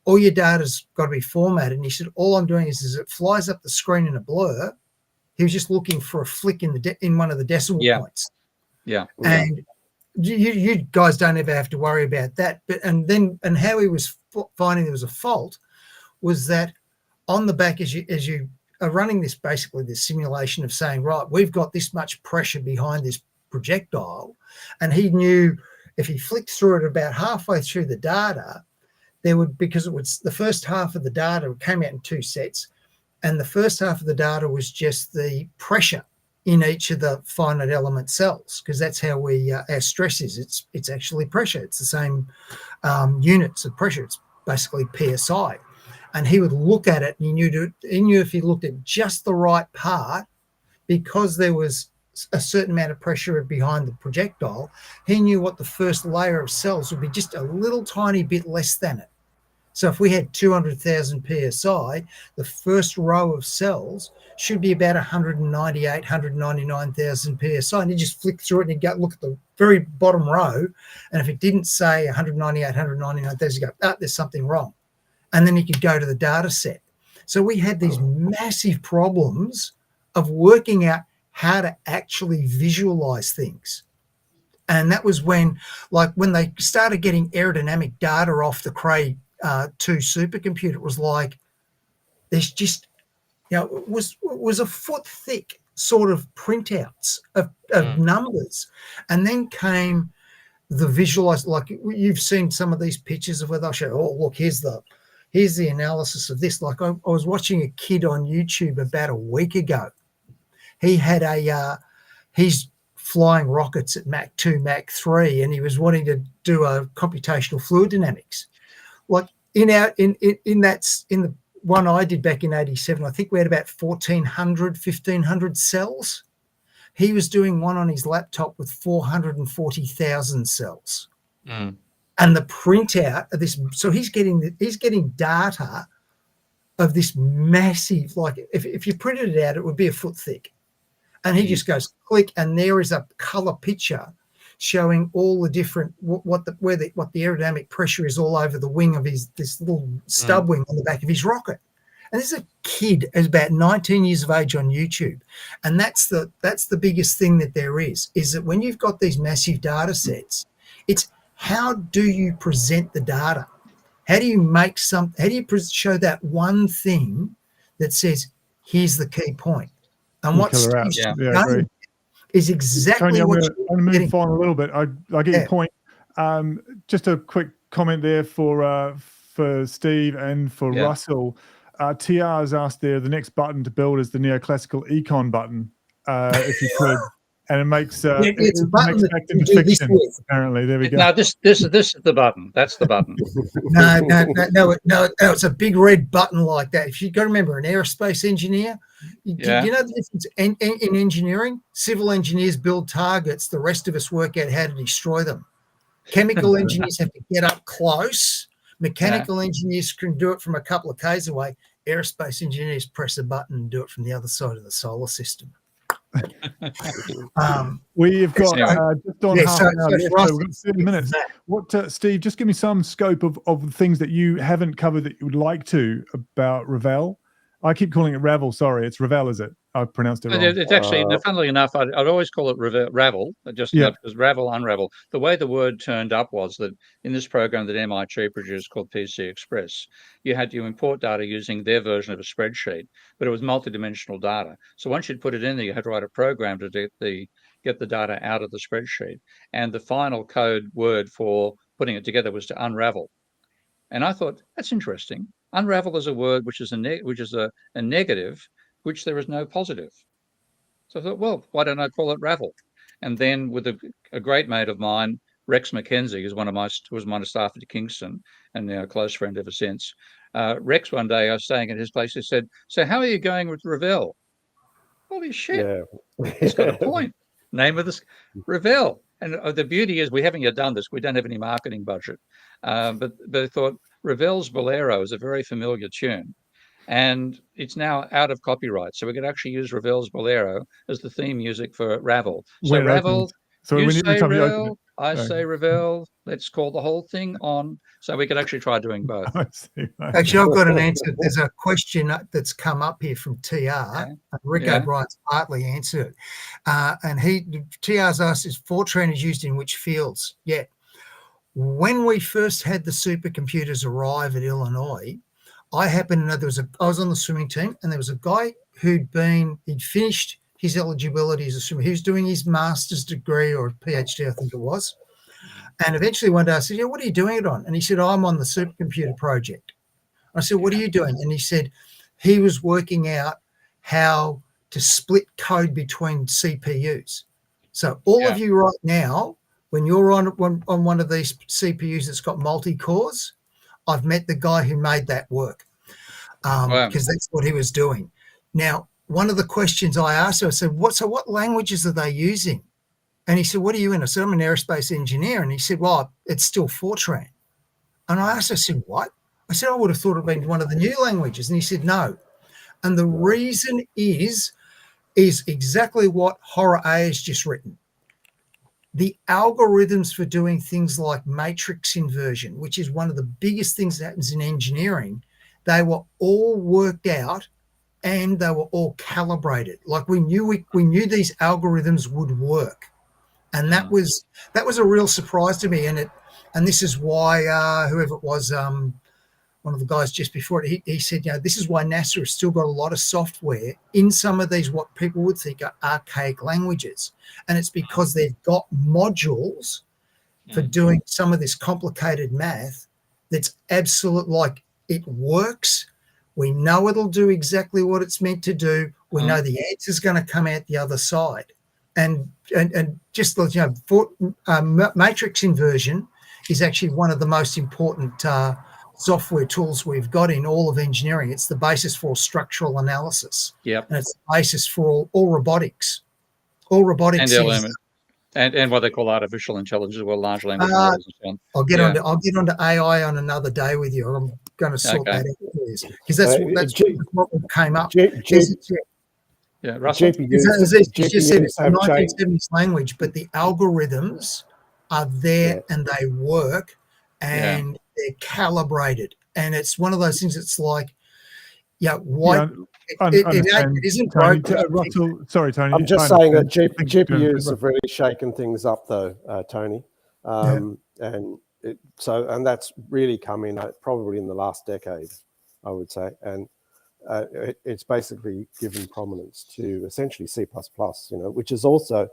All your data's got to be formatted. And he said, all I'm doing is it flies up the screen in a blur. He was just looking for a flick in one of the decimal points. Yeah. And you guys don't ever have to worry about that. But and how he was finding there was a fault was that on the back, as you are running this, basically this simulation of saying, right, we've got this much pressure behind this projectile, and he knew if he flicked through it about halfway through the data, because it was the first half of the data came out in two sets, and the first half of the data was just the pressure in each of the finite element cells, because that's how our stress is. It's actually pressure. It's the same units of pressure. It's basically PSI. And he would look at it, and he knew if he looked at just the right part, because there was a certain amount of pressure behind the projectile, he knew what the first layer of cells would be, just a little tiny bit less than it. So if we had 200,000 PSI, the first row of cells should be about 198, 199,000 PSI. And you just flick through it and you go look at the very bottom row. And if it didn't say 198, 199,000, you go, there's something wrong. And then you could go to the data set. So we had these massive problems of working out how to actually visualize things. And that was when they started getting aerodynamic data off the Cray 2 supercomputer, it was like there's just, it was a foot thick sort of printouts of numbers. And then came the visualize, like you've seen some of these pictures of where they'll show, oh, look, here's the analysis of this. Like I was watching a kid on YouTube about a week ago. he had he's flying rockets at Mach 2, Mach 3, and he was wanting to do a computational fluid dynamics. Like in the one I did back in 87, I think we had about 1,500 cells. He was doing one on his laptop with 440,000 cells. Mm. And the printout of this, so he's getting data of this massive, like if you printed it out, it would be a foot thick. And he just goes click, and there is a color picture showing all the different what the aerodynamic pressure is all over the wing of this little stub wing on the back of his rocket. And this is a kid who's about 19 years of age on YouTube. And that's the biggest thing that there is that when you've got these massive data sets, it's how do you present the data? How do you show that one thing that says, here's the key point? And what Steve's done is exactly Tony, what I'm going to move on a little bit. I get your point. Just a quick comment there for Steve and for Russell. TR has asked there, the next button to build is the neoclassical econ button, if you could. And it makes it's a button makes that back you into do this fiction, with. apparently. There we go. Now this is the button. That's the button. No, it's a big red button like that. If you got to remember, an aerospace engineer, you know the difference in engineering? Civil engineers build targets. The rest of us work out how to destroy them. Chemical engineers have to get up close. Mechanical engineers can do it from a couple of k's away. Aerospace engineers press a button and do it from the other side of the solar system. We've got just on half an hour left, so we've got 30 minutes. What, Steve, just give me some scope of the things that you haven't covered that you would like to about Ravel. I keep calling it Ravel. Sorry, it's Ravel, is it? I pronounced it wrong. It's actually, funnily enough, I'd always call it Ravel, just because Ravel, Unravel. The way the word turned up was that in this program that MIT produced called PC Express, you had to import data using their version of a spreadsheet, but it was multidimensional data. So once you'd put it in there, you had to write a program to get the data out of the spreadsheet. And the final code word for putting it together was to unravel. And I thought, that's interesting. Unravel is a word which is a negative, which there is no positive. So I thought, well, why don't I call it Ravel? And then with a great mate of mine, Rex McKenzie, who's was my staff at Kingston and now a close friend ever since. Rex, one day I was staying at his place, he said, so how are you going with Ravel? Holy shit, he's got a point. Name of this, Ravel. And the beauty is we haven't yet done this. We don't have any marketing budget. But I thought Ravel's Bolero is a very familiar tune. And it's now out of copyright. So we could actually use Ravel's Bolero as the theme music for Ravel. So Ravel, you say Ravel, I say Ravel. Let's call the whole thing on. So we could actually try doing both. Actually, I've got an answer. There's a question that's come up here from TR. And Rick O'Brien's partly answered it. And TR's asked, is Fortran is used in which fields? Yeah. When we first had the supercomputers arrive at Illinois, I happened to know I was on the swimming team, and there was a guy he'd finished his eligibility as a swimmer. He was doing his master's degree or PhD, I think it was. And eventually one day I said, yeah, what are you doing it on? And he said, I'm on the supercomputer project. I said, what are you doing? And he said he was working out how to split code between CPUs. So all of you right now, when you're on one of these CPUs that's got multi-cores, I've met the guy who made that work because that's what he was doing. Now, one of the questions I asked him, I said, what languages are they using? And he said, what are you in? I said, I'm an aerospace engineer. And he said, well, it's still Fortran. And I said, what? I said, I would have thought it would been one of the new languages. And he said, no. And the reason is exactly what Horror A has just written. The algorithms for doing things like matrix inversion, which is one of the biggest things that happens in engineering, they were all worked out and they were all calibrated. Like we knew these algorithms would work, and that was a real surprise to me. And this is why whoever it was, one of the guys just before it, he said, this is why NASA has still got a lot of software in some of these what people would think are archaic languages. And it's because they've got modules for doing some of this complicated math that's absolute, like it works. We know it'll do exactly what it's meant to do. We know the answer is going to come out the other side. And just, matrix inversion is actually one of the most important software tools we've got in all of engineering. It's the basis for structural analysis. Yep. And it's the basis for all robotics. All robotics and what they call artificial intelligence as well, large language models and so on. I'll get onto AI on another day with you. I'm going to sort that out because that's what came up. Yeah, Russell. As you just said, it's a 1970s language, but the algorithms are there and they work and they're calibrated. And it's one of those things. It's like, it isn't broken. Russell, sorry, Tony. I'm just saying that GPUs have really shaken things up, though, Tony. And that's really come in probably in the last decade, I would say. And it's basically given prominence to essentially C++, which is also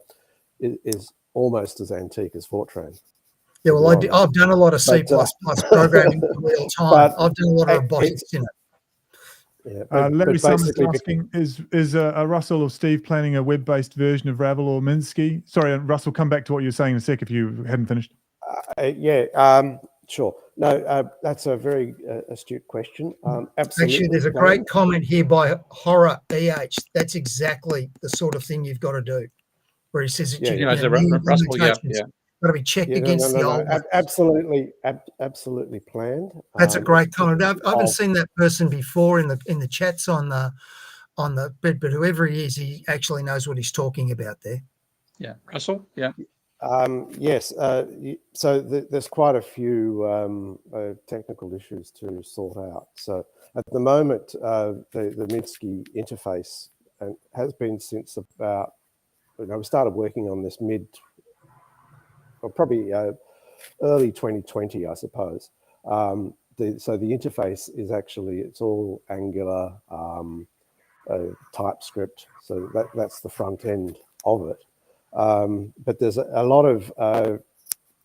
is almost as antique as Fortran. Yeah, well, I've done a lot of C++ programming in real time. I've done a lot of robotics in it. Yeah, Larry Summers asking, is Russell or Steve planning a web-based version of Ravel or Minsky? Sorry, Russell, come back to what you were saying in a sec if you hadn't finished. Sure. No, that's a very astute question. Absolutely. Actually, there's a great comment here by Horror EH. That's exactly the sort of thing you've got to do, where he says that got to be checked against the old ones. Absolutely planned. That's a great comment. I haven't seen that person before in the chats on the but whoever he is, he actually knows what he's talking about there. Yeah, Russell. Yeah. Yes. So there's quite a few technical issues to sort out. So at the moment, the Minsky interface has been since about, we started working on this probably early 2020, I suppose. So the interface is actually, it's all Angular, TypeScript. So that's the front end of it. But there's a lot of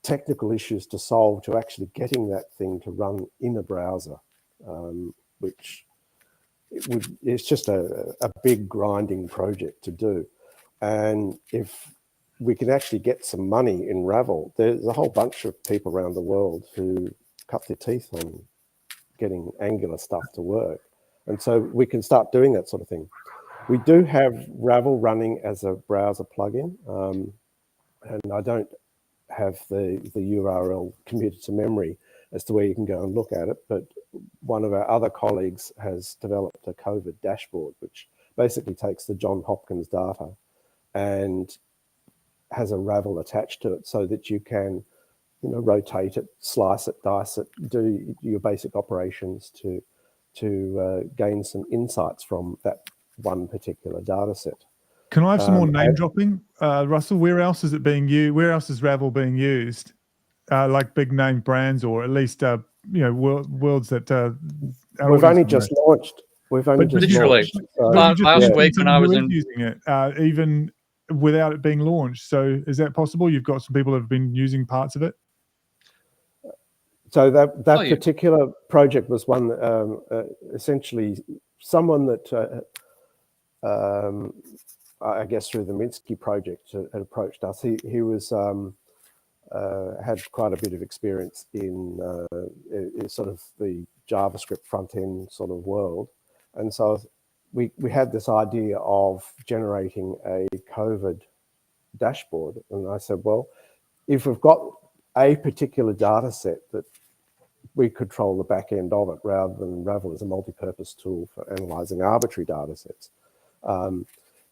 technical issues to solve to actually getting that thing to run in a browser, which it's just a big grinding project to do. And if we can actually get some money in Ravel, there's a whole bunch of people around the world who cut their teeth on getting Angular stuff to work. And so we can start doing that sort of thing. We do have Ravel running as a browser plugin, and I don't have the URL committed to memory as to where you can go and look at it, but one of our other colleagues has developed a COVID dashboard, which basically takes the Johns Hopkins data and has a Ravel attached to it so that you can, rotate it, slice it, dice it, do your basic operations to gain some insights from that one particular data set. Can I have some more name dropping, Russell? Where else is it being used? Where else is Ravel being used? Like big name brands, or at least worlds that we've only just launched. We've only just launched. Last week when I was using it, even without it being launched. So is that possible? You've got some people that have been using parts of it. So that particular project was one essentially someone that I guess through the Minsky project had approached us. He was had quite a bit of experience in sort of the JavaScript front end sort of world, and so we had this idea of generating a COVID dashboard. And I said, well, if we've got a particular data set that we control the back end of it rather than Ravel as a multi-purpose tool for analyzing arbitrary data sets,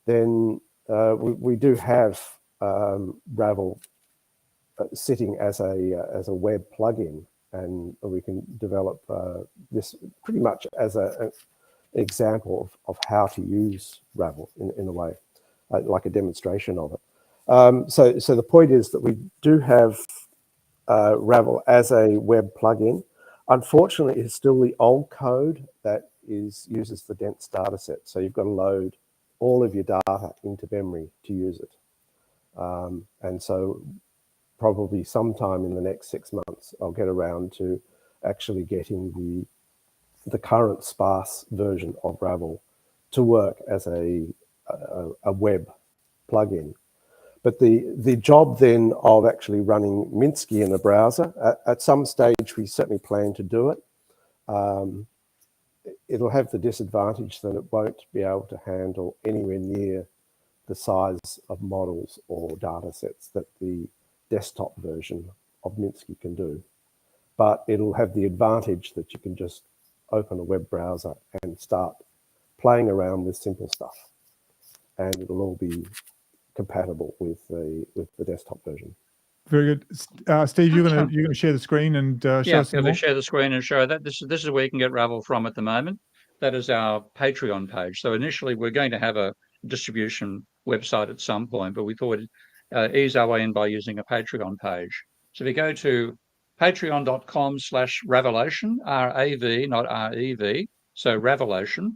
then we do have Ravel sitting as a web plugin, and we can develop this pretty much as an example of how to use Ravel in a way, like a demonstration of it. So the point is that we do have Ravel as a web plugin. Unfortunately, it's still the old code that uses the dense data set. So you've got to load all of your data into memory to use it. And so probably sometime in the next 6 months, I'll get around to actually getting the current sparse version of Ravel to work as a web plugin. But the job then of actually running Minsky in a browser, at some stage we certainly plan to do it. It'll have the disadvantage that it won't be able to handle anywhere near the size of models or data sets that the desktop version of Minsky can do. But it'll have the advantage that you can just open a web browser and start playing around with simple stuff. And it'll all be compatible with the desktop version. Very good. Steve, you're gonna share the screen and show us some more? Share the screen and show that. This is where you can get Ravel from at the moment. That is our Patreon page. So initially we're going to have a distribution website at some point, but we thought we'd ease our way in by using a Patreon page. So if you go to patreon.com/Ravelation, R-A-V, not R-E-V, so Ravelation,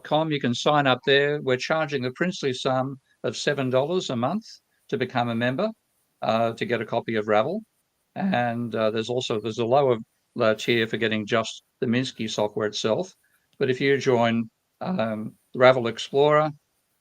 .com, you can sign up there. We're charging the princely sum of $7 a month to become a member, to get a copy of Ravel. And there's a lower tier for getting just the Minsky software itself. But if you join the Ravel Explorer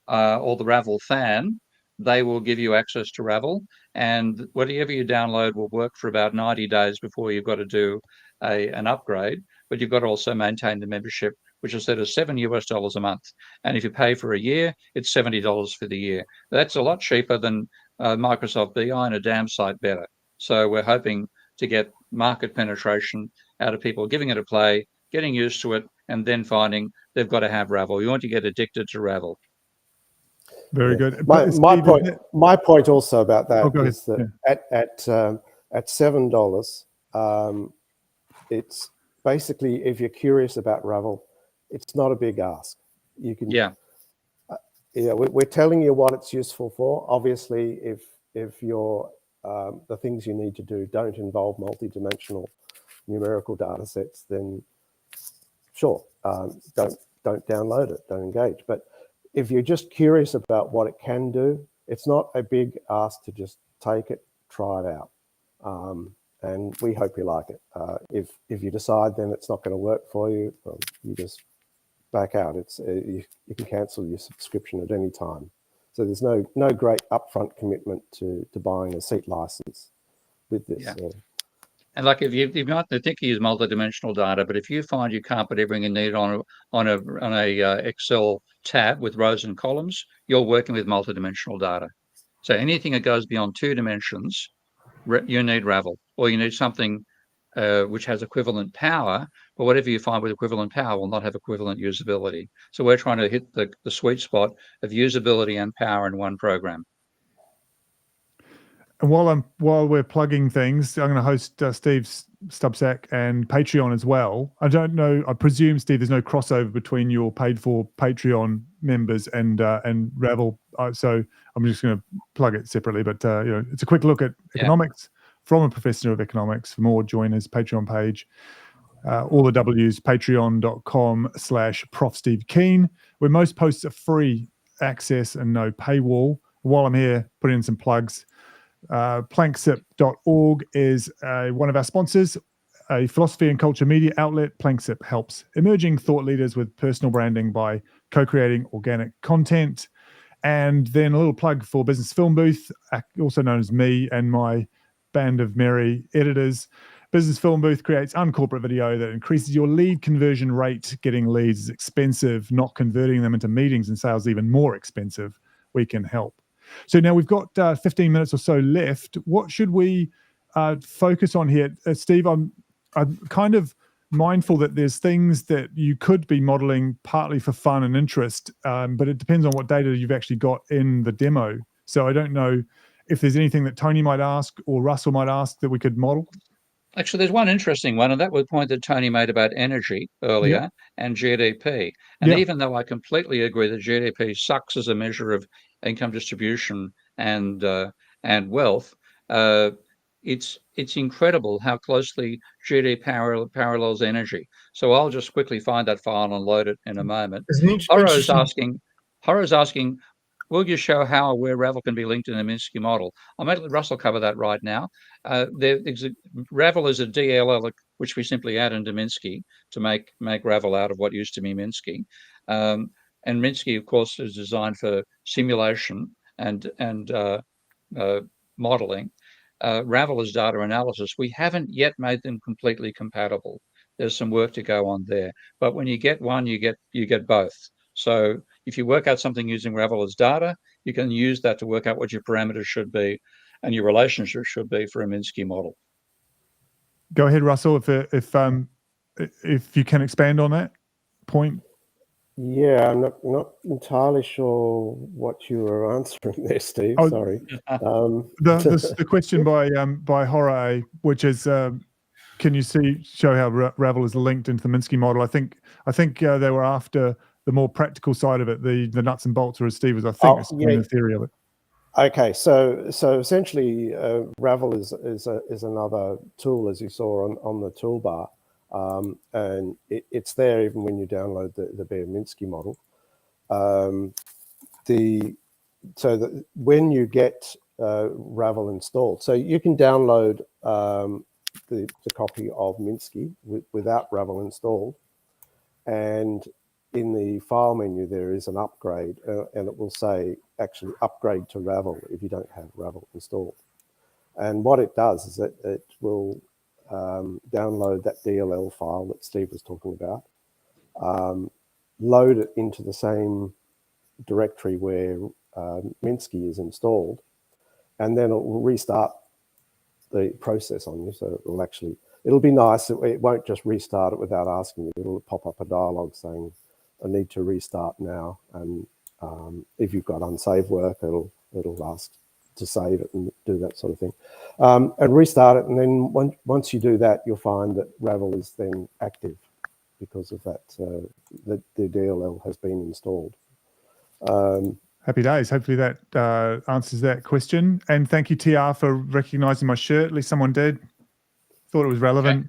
or the Ravel Fan, they will give you access to Ravel, and whatever you download will work for about 90 days before you've got to do an upgrade. But you've got to also maintain the membership, which is set as $7 a month. And if you pay for a year, it's $70 for the year. That's a lot cheaper than Microsoft BI and a damn sight better. So we're hoping to get market penetration out of people giving it a play, getting used to it, and then finding they've got to have Ravel. You want to get addicted to Ravel. Very good. My point also about that is that at $7, it's basically, if you're curious about Ravel, it's not a big ask. You can, we're telling you what it's useful for. Obviously, if you're the things you need to do don't involve multi-dimensional numerical data sets, then sure, don't download it, don't engage. But if you're just curious about what it can do, it's not a big ask to just take it, try it out. And we hope you like it. If you decide then it's not going to work for you, well, you just back out. You can cancel your subscription at any time. So there's no great upfront commitment to buying a seat license with this. Yeah. And like if you might think you use multidimensional data, but if you find you can't put everything you need on a Excel tab with rows and columns, you're working with multidimensional data. So anything that goes beyond 2 dimensions, you need Ravel, or you need something which has equivalent power. But whatever you find with equivalent power will not have equivalent usability. So we're trying to hit the sweet spot of usability and power in one program. And while we're plugging things, I'm going to host Steve's Substack and Patreon as well. I don't know. I presume, Steve, there's no crossover between your paid-for Patreon members and Ravel. So I'm just going to plug it separately. But it's a quick look at economics from a professor of economics. For more, join his Patreon page. All the W's, patreon.com/Prof Steve Keen, where most posts are free access and no paywall. While I'm here, put in some plugs. Planksip.org is one of our sponsors, a philosophy and culture media outlet. Planksip helps emerging thought leaders with personal branding by co-creating organic content. And then a little plug for Business Film Booth, also known as me and my band of merry editors. Business Film Booth creates uncorporate video that increases your lead conversion rate. Getting leads is expensive, not converting them into meetings and sales even more expensive. We can help. So now we've got 15 minutes or so left. What should we focus on here? Steve, I'm kind of mindful that there's things that you could be modeling partly for fun and interest, but it depends on what data you've actually got in the demo. So I don't know if there's anything that Tony might ask or Russell might ask that we could model. Actually, there's one interesting one, and that was the point that Tony made about energy earlier and GDP. And even though I completely agree that GDP sucks as a measure of income distribution and wealth, it's incredible how closely GDP parallels energy. So I'll just quickly find that file and load it in a moment. Horo's asking, will you show how or where Ravel can be linked in the Minsky model? I'll let Russell cover that right now. Ravel is a DLL, which we simply add into Minsky to make Ravel out of what used to be Minsky. And Minsky, of course, is designed for simulation and modeling. Ravel is data analysis. We haven't yet made them completely compatible. There's some work to go on there. But when you get one, you get both. So if you work out something using Ravel as data, you can use that to work out what your parameters should be and your relationship should be for a Minsky model. Go ahead, Russell, if you can expand on that point. Yeah, I'm not entirely sure what you were answering there, Steve. Oh, sorry. The question by Jorge, which is, can you show how Ravel is linked into the Minsky model? I think they were after the more practical side of it, the nuts and bolts, or as Steve was, I think, explaining the theory of it. Okay, so essentially, Ravel is another tool, as you saw on the toolbar, and it's there even when you download the bare Minsky model. When you get Ravel installed, so you can download the copy of Minsky without Ravel installed, and in the file menu there is an upgrade, and it will say actually upgrade to Ravel if you don't have Ravel installed. And what it does is that it will download that DLL file that Steve was talking about, load it into the same directory where Minsky is installed, and then it will restart the process on you. So it'll be nice. It won't just restart it without asking you. It'll pop up a dialog saying, I need to restart now. And if you've got unsaved work, it'll ask to save it and do that sort of thing. And restart it. And then once you do that, you'll find that Ravel is then active because of that, the DLL has been installed. Happy days. Hopefully that answers that question. And thank you, TR, for recognizing my shirt. At least someone did. Thought it was relevant. Okay.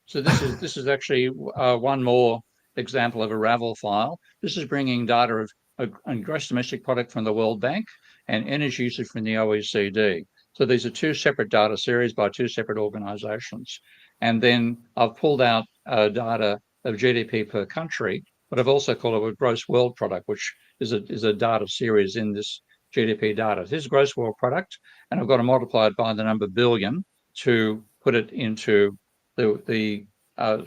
So this is actually one more example of a Ravel file. This is bringing data of gross domestic product from the World Bank and energy usage from the OECD. So these are two separate data series by two separate organizations. And then I've pulled out data of GDP per country, but I've also called it a gross world product, which is a data series in this GDP data. This is gross world product, and I've got to multiply it by the number billion to put it into the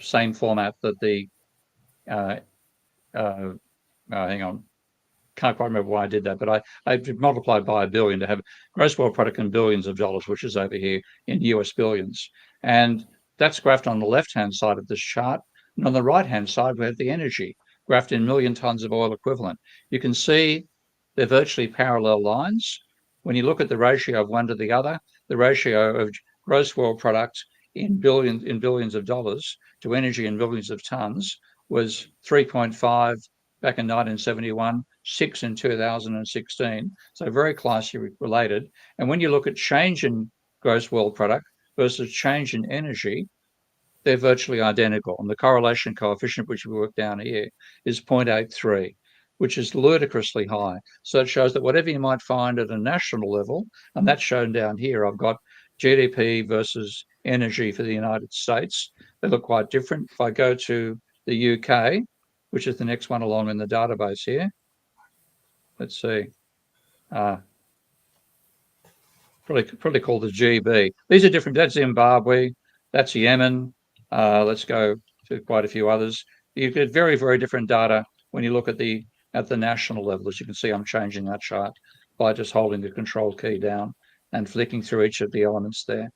same format that the hang on, can't quite remember why I did that, but I multiplied by a billion to have gross world product in billions of dollars, which is over here in US billions. And that's graphed on the left-hand side of this chart. And on the right-hand side, we have the energy graphed in million tons of oil equivalent. You can see they're virtually parallel lines. When you look at the ratio of one to the other, the ratio of gross world product in billions of dollars to energy in billions of tons was 3.5 back in 1971, 6 in 2016. So very closely related. And when you look at change in gross world product versus change in energy, they're virtually identical. And the correlation coefficient, which we work down here, is 0.83, which is ludicrously high. So it shows that whatever you might find at a national level, and that's shown down here, I've got GDP versus energy for the United States. They look quite different. If I go to the UK, which is the next one along in the database here, let's see, probably called the GB. These are different. That's Zimbabwe, that's Yemen. Let's go to quite a few others. You get very, very different data when you look at the national level. As you can see, I'm changing that chart by just holding the control key down and flicking through each of the elements there.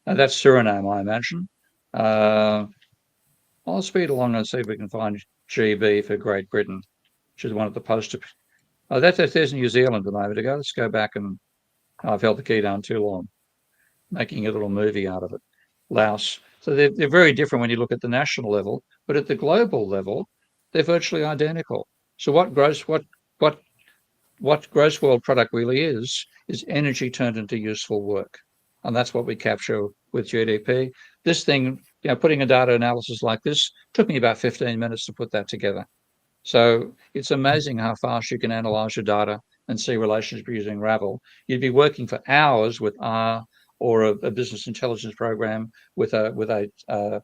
Now that's Suriname, I imagine. I'll speed along and see if we can find GB for Great Britain, which is one of the poster. Oh, there's New Zealand a moment ago. Let's go back and I've held the key down too long, making a little movie out of it. Laos. So they're very different when you look at the national level, but at the global level, they're virtually identical. So what gross world product really is energy turned into useful work. And that's what we capture with GDP. This thing, putting a data analysis like this took me about 15 minutes to put that together. So it's amazing how fast you can analyze your data and see relationships using Ravel. You'd be working for hours with R or a business intelligence program with a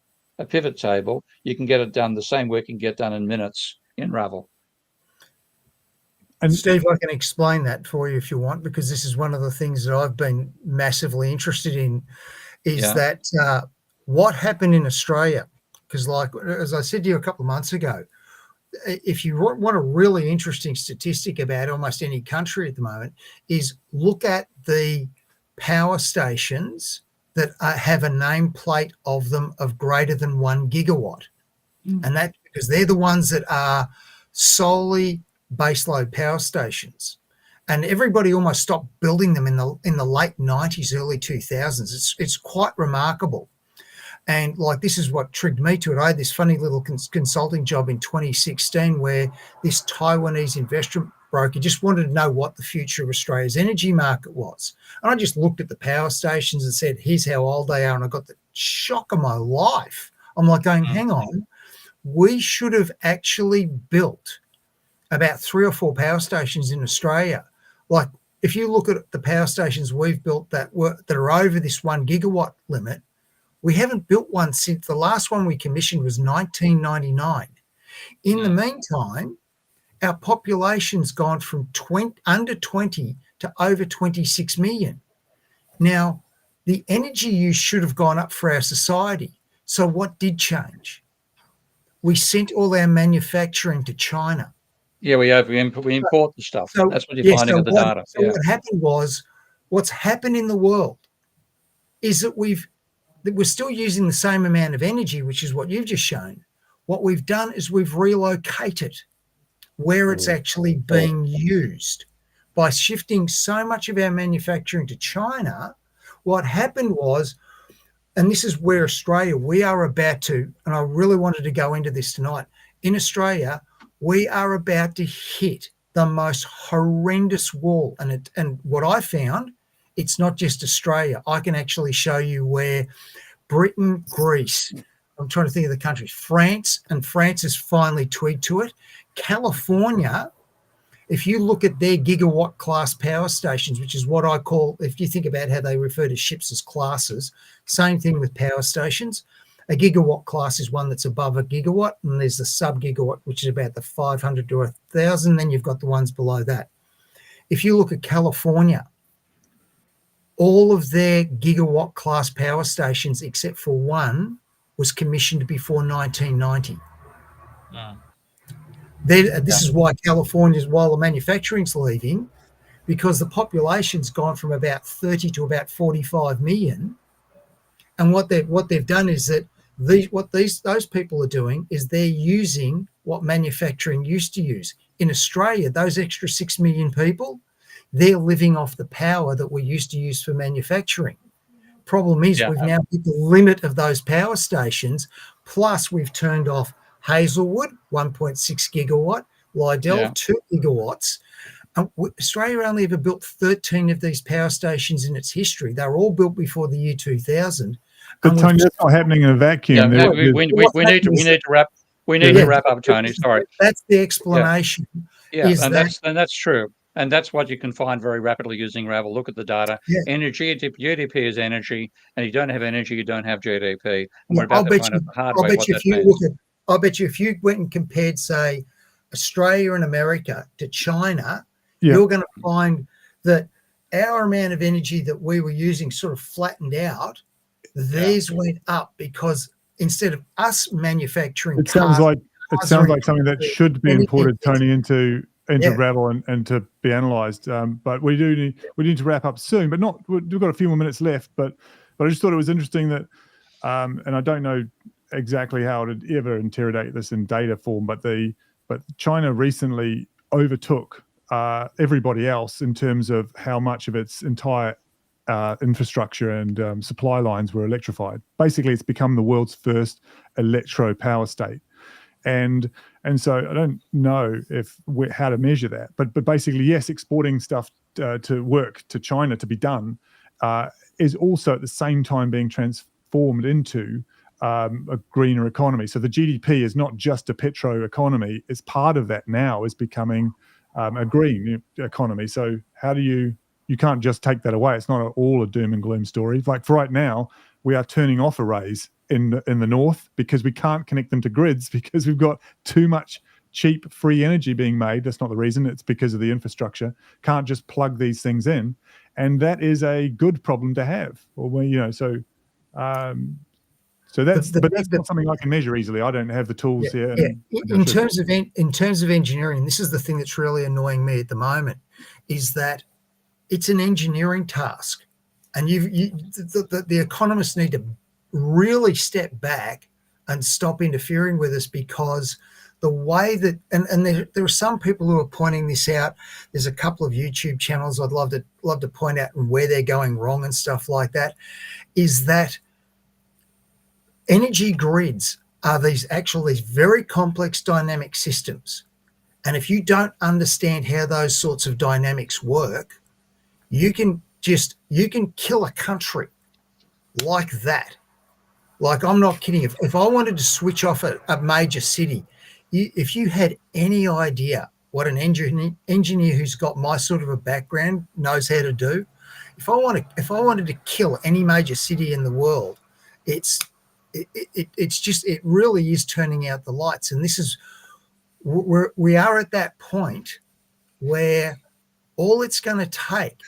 pivot table. You can get it done, the same work you can get done in minutes in Ravel. And Steve, I can explain that for you if you want, because this is one of the things that I've been massively interested in, is that what happened in Australia. Because, like, as I said to you a couple of months ago, if you want a really interesting statistic about almost any country at the moment, is look at the power stations that have a nameplate of them of greater than 1 gigawatt. And that's because they're the ones that are solely baseload power stations. And everybody almost stopped building them in the late 90s, early 2000s. It's quite remarkable. And like, this is what triggered me to it. I had this funny little consulting job in 2016 where this Taiwanese investment broker just wanted to know what the future of Australia's energy market was. And I just looked at the power stations and said, here's how old they are. And I got the shock of my life. I'm like going, hang on, we should have actually built about 3 or 4 power stations in Australia. Like, if you look at the power stations we've built that are over this 1 gigawatt limit, we haven't built one since the last one we commissioned was 1999. In the meantime, our population's gone from under 20 to over 26 million. Now, the energy use should have gone up for our society. So what did change? We sent all our manufacturing to China. Yeah, we import the stuff. So, that's what you're finding in the data. So what happened was, what's happened in the world is that we're still using the same amount of energy, which is what you've just shown. What we've done is we've relocated where it's actually being used. By shifting so much of our manufacturing to China, what happened was, and this is where Australia, we are about to, and I really wanted to go into this tonight, in Australia, we are about to hit the most horrendous wall. And what I found, it's not just Australia. I can actually show you where Britain, Greece, I'm trying to think of the countries, France has finally twigged to it. California, if you look at their gigawatt class power stations, which is what I call, if you think about how they refer to ships as classes, same thing with power stations. A gigawatt class is one that's above a gigawatt, and there's the sub-gigawatt, which is about the 500 to 1,000. Then you've got the ones below that. If you look at California, all of their gigawatt class power stations, except for one, was commissioned before 1990. This is why California's, while the manufacturing's leaving, because the population's gone from about 30 to about 45 million. And what they've done is that those people are doing is they're using what manufacturing used to use. In Australia, those extra 6 million people, they're living off the power that we used to use for manufacturing. Problem is, we've now hit the limit of those power stations, plus we've turned off Hazelwood, 1.6 gigawatt, Liddell, 2 gigawatts. Australia only ever built 13 of these power stations in its history. They were all built before the year 2000. But Tony, that's not happening in a vacuum. Yeah, we need to wrap. We need to wrap up, Tony. Sorry. That's the explanation. That's true. And that's what you can find very rapidly using Ravel. Look at the data. Energy, GDP is energy, and you don't have energy, you don't have GDP. And we're about to find out the hard way what that means. I bet you if you went and compared, say, Australia and America to China, you're going to find that our amount of energy that we were using sort of flattened out. Theirs went up because instead of us manufacturing, it sounds like something that should be imported, Tony, into Ravel and to be analysed. But we need to wrap up soon. But we've got a few more minutes left. But I just thought it was interesting that, and I don't know exactly how to ever interrogate this in data form, but China recently overtook everybody else in terms of how much of its entire infrastructure and supply lines were electrified. Basically, it's become the world's first electro power state. And so I don't know how to measure that, but basically, yes, exporting stuff to work to China to be done is also at the same time being transformed into a greener economy. So the GDP is not just a petro economy; it's part of that now is becoming a green economy. So how do you can't just take that away? It's not all a doom and gloom story. Like for right now, we are turning off arrays in the north because we can't connect them to grids because we've got too much cheap, free energy being made. That's not the reason. It's because of the infrastructure. Can't just plug these things in. And that is a good problem to have. Or, you know, so that's not something I can measure easily. I don't have the tools here. In terms of engineering, this is the thing that's really annoying me at the moment, is that it's an engineering task, and the economists need to really step back and stop interfering with us, because the way that and there are some people who are pointing this out. There's a couple of YouTube channels I'd love to point out and where they're going wrong and stuff like that, is that energy grids are these very complex dynamic systems. And if you don't understand how those sorts of dynamics work, you can kill a country like that. Like, I'm not kidding. If I wanted to switch off a major city, if you had any idea what an engineer who's got my sort of a background knows how to do, if I wanted to kill any major city in the world, it really is turning out the lights. And this is, we are at that point where all it's going to take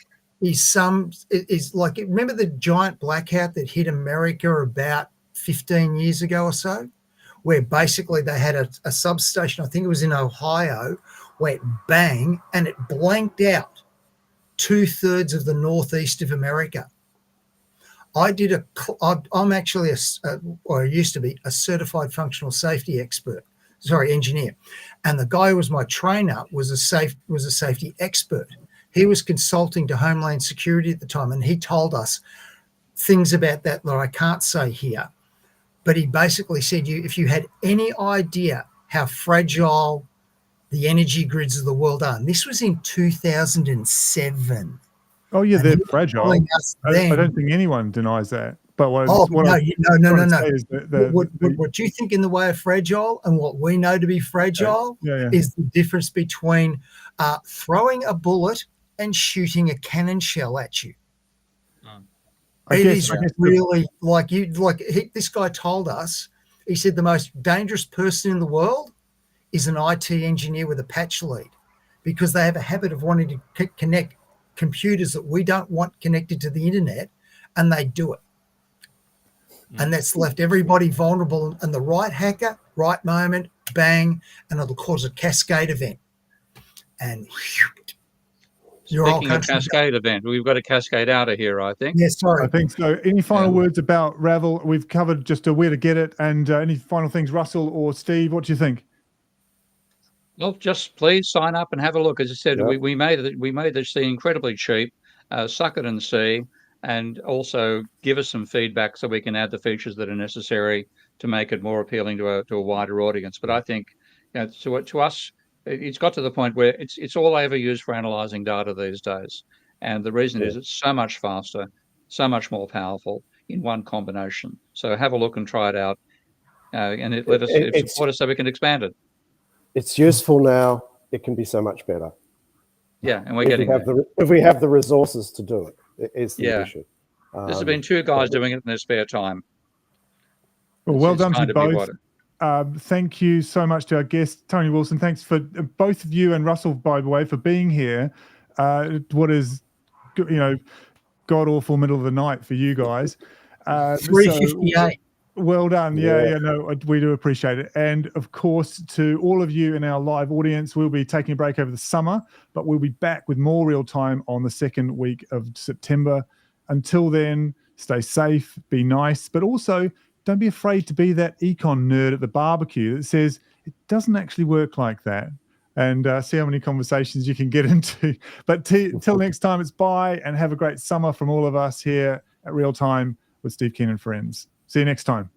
is like, remember the giant blackout that hit America about 15 years ago or so, where basically they had a substation, I think it was in Ohio, went bang and it blanked out 2/3 of the northeast of America. I'm actually or I used to be a certified functional safety engineer. And the guy who was my trainer was a safety expert. He was consulting to Homeland Security at the time, and he told us things about that I can't say here. But he basically said, if you had any idea how fragile the energy grids of the world are, and this was in 2007. Oh yeah, they're fragile. I don't think anyone denies that. But what no. Is what you think in the way of fragile and what we know to be fragile is the difference between throwing a bullet and shooting a cannon shell at you. This guy told us, he said the most dangerous person in the world is an IT engineer with a patch lead, because they have a habit of wanting to connect computers that we don't want connected to the internet, and they do it. And that's left everybody vulnerable, and the right hacker, right moment, bang, and it'll cause a cascade event. And speaking of cascade event, we've got a cascade out of here, I think. Yes, sorry. I think so. Any final words about Ravel? We've covered just where to get it, and any final things, Russell or Steve? What do you think? Well, just please sign up and have a look. As I said, we made this thing incredibly cheap. Suck it and see, and also give us some feedback so we can add the features that are necessary to make it more appealing to a wider audience. But I think, to us, it's got to the point where it's all I ever use for analyzing data these days. And the reason is it's so much faster, so much more powerful in one combination. So have a look and try it out, and let us support us so we can expand it. It's useful now. It can be so much better. Yeah, and we're getting there. If we have the resources to do it, is the issue. This has been two guys doing it in their spare time. Well done to both. Thank you so much to our guest, Tony Wilson. Thanks for both of you, and Russell, by the way, for being here. What is, god awful middle of the night for you guys. 3:58. Well done. We do appreciate it. And of course, to all of you in our live audience, we'll be taking a break over the summer, but we'll be back with more real time on the second week of September. Until then, stay safe, be nice, but also don't be afraid to be that econ nerd at the barbecue that says it doesn't actually work like that. And see how many conversations you can get into. But till next time, it's bye, and have a great summer from all of us here at Real Time with Steve Keen and Friends. See you next time.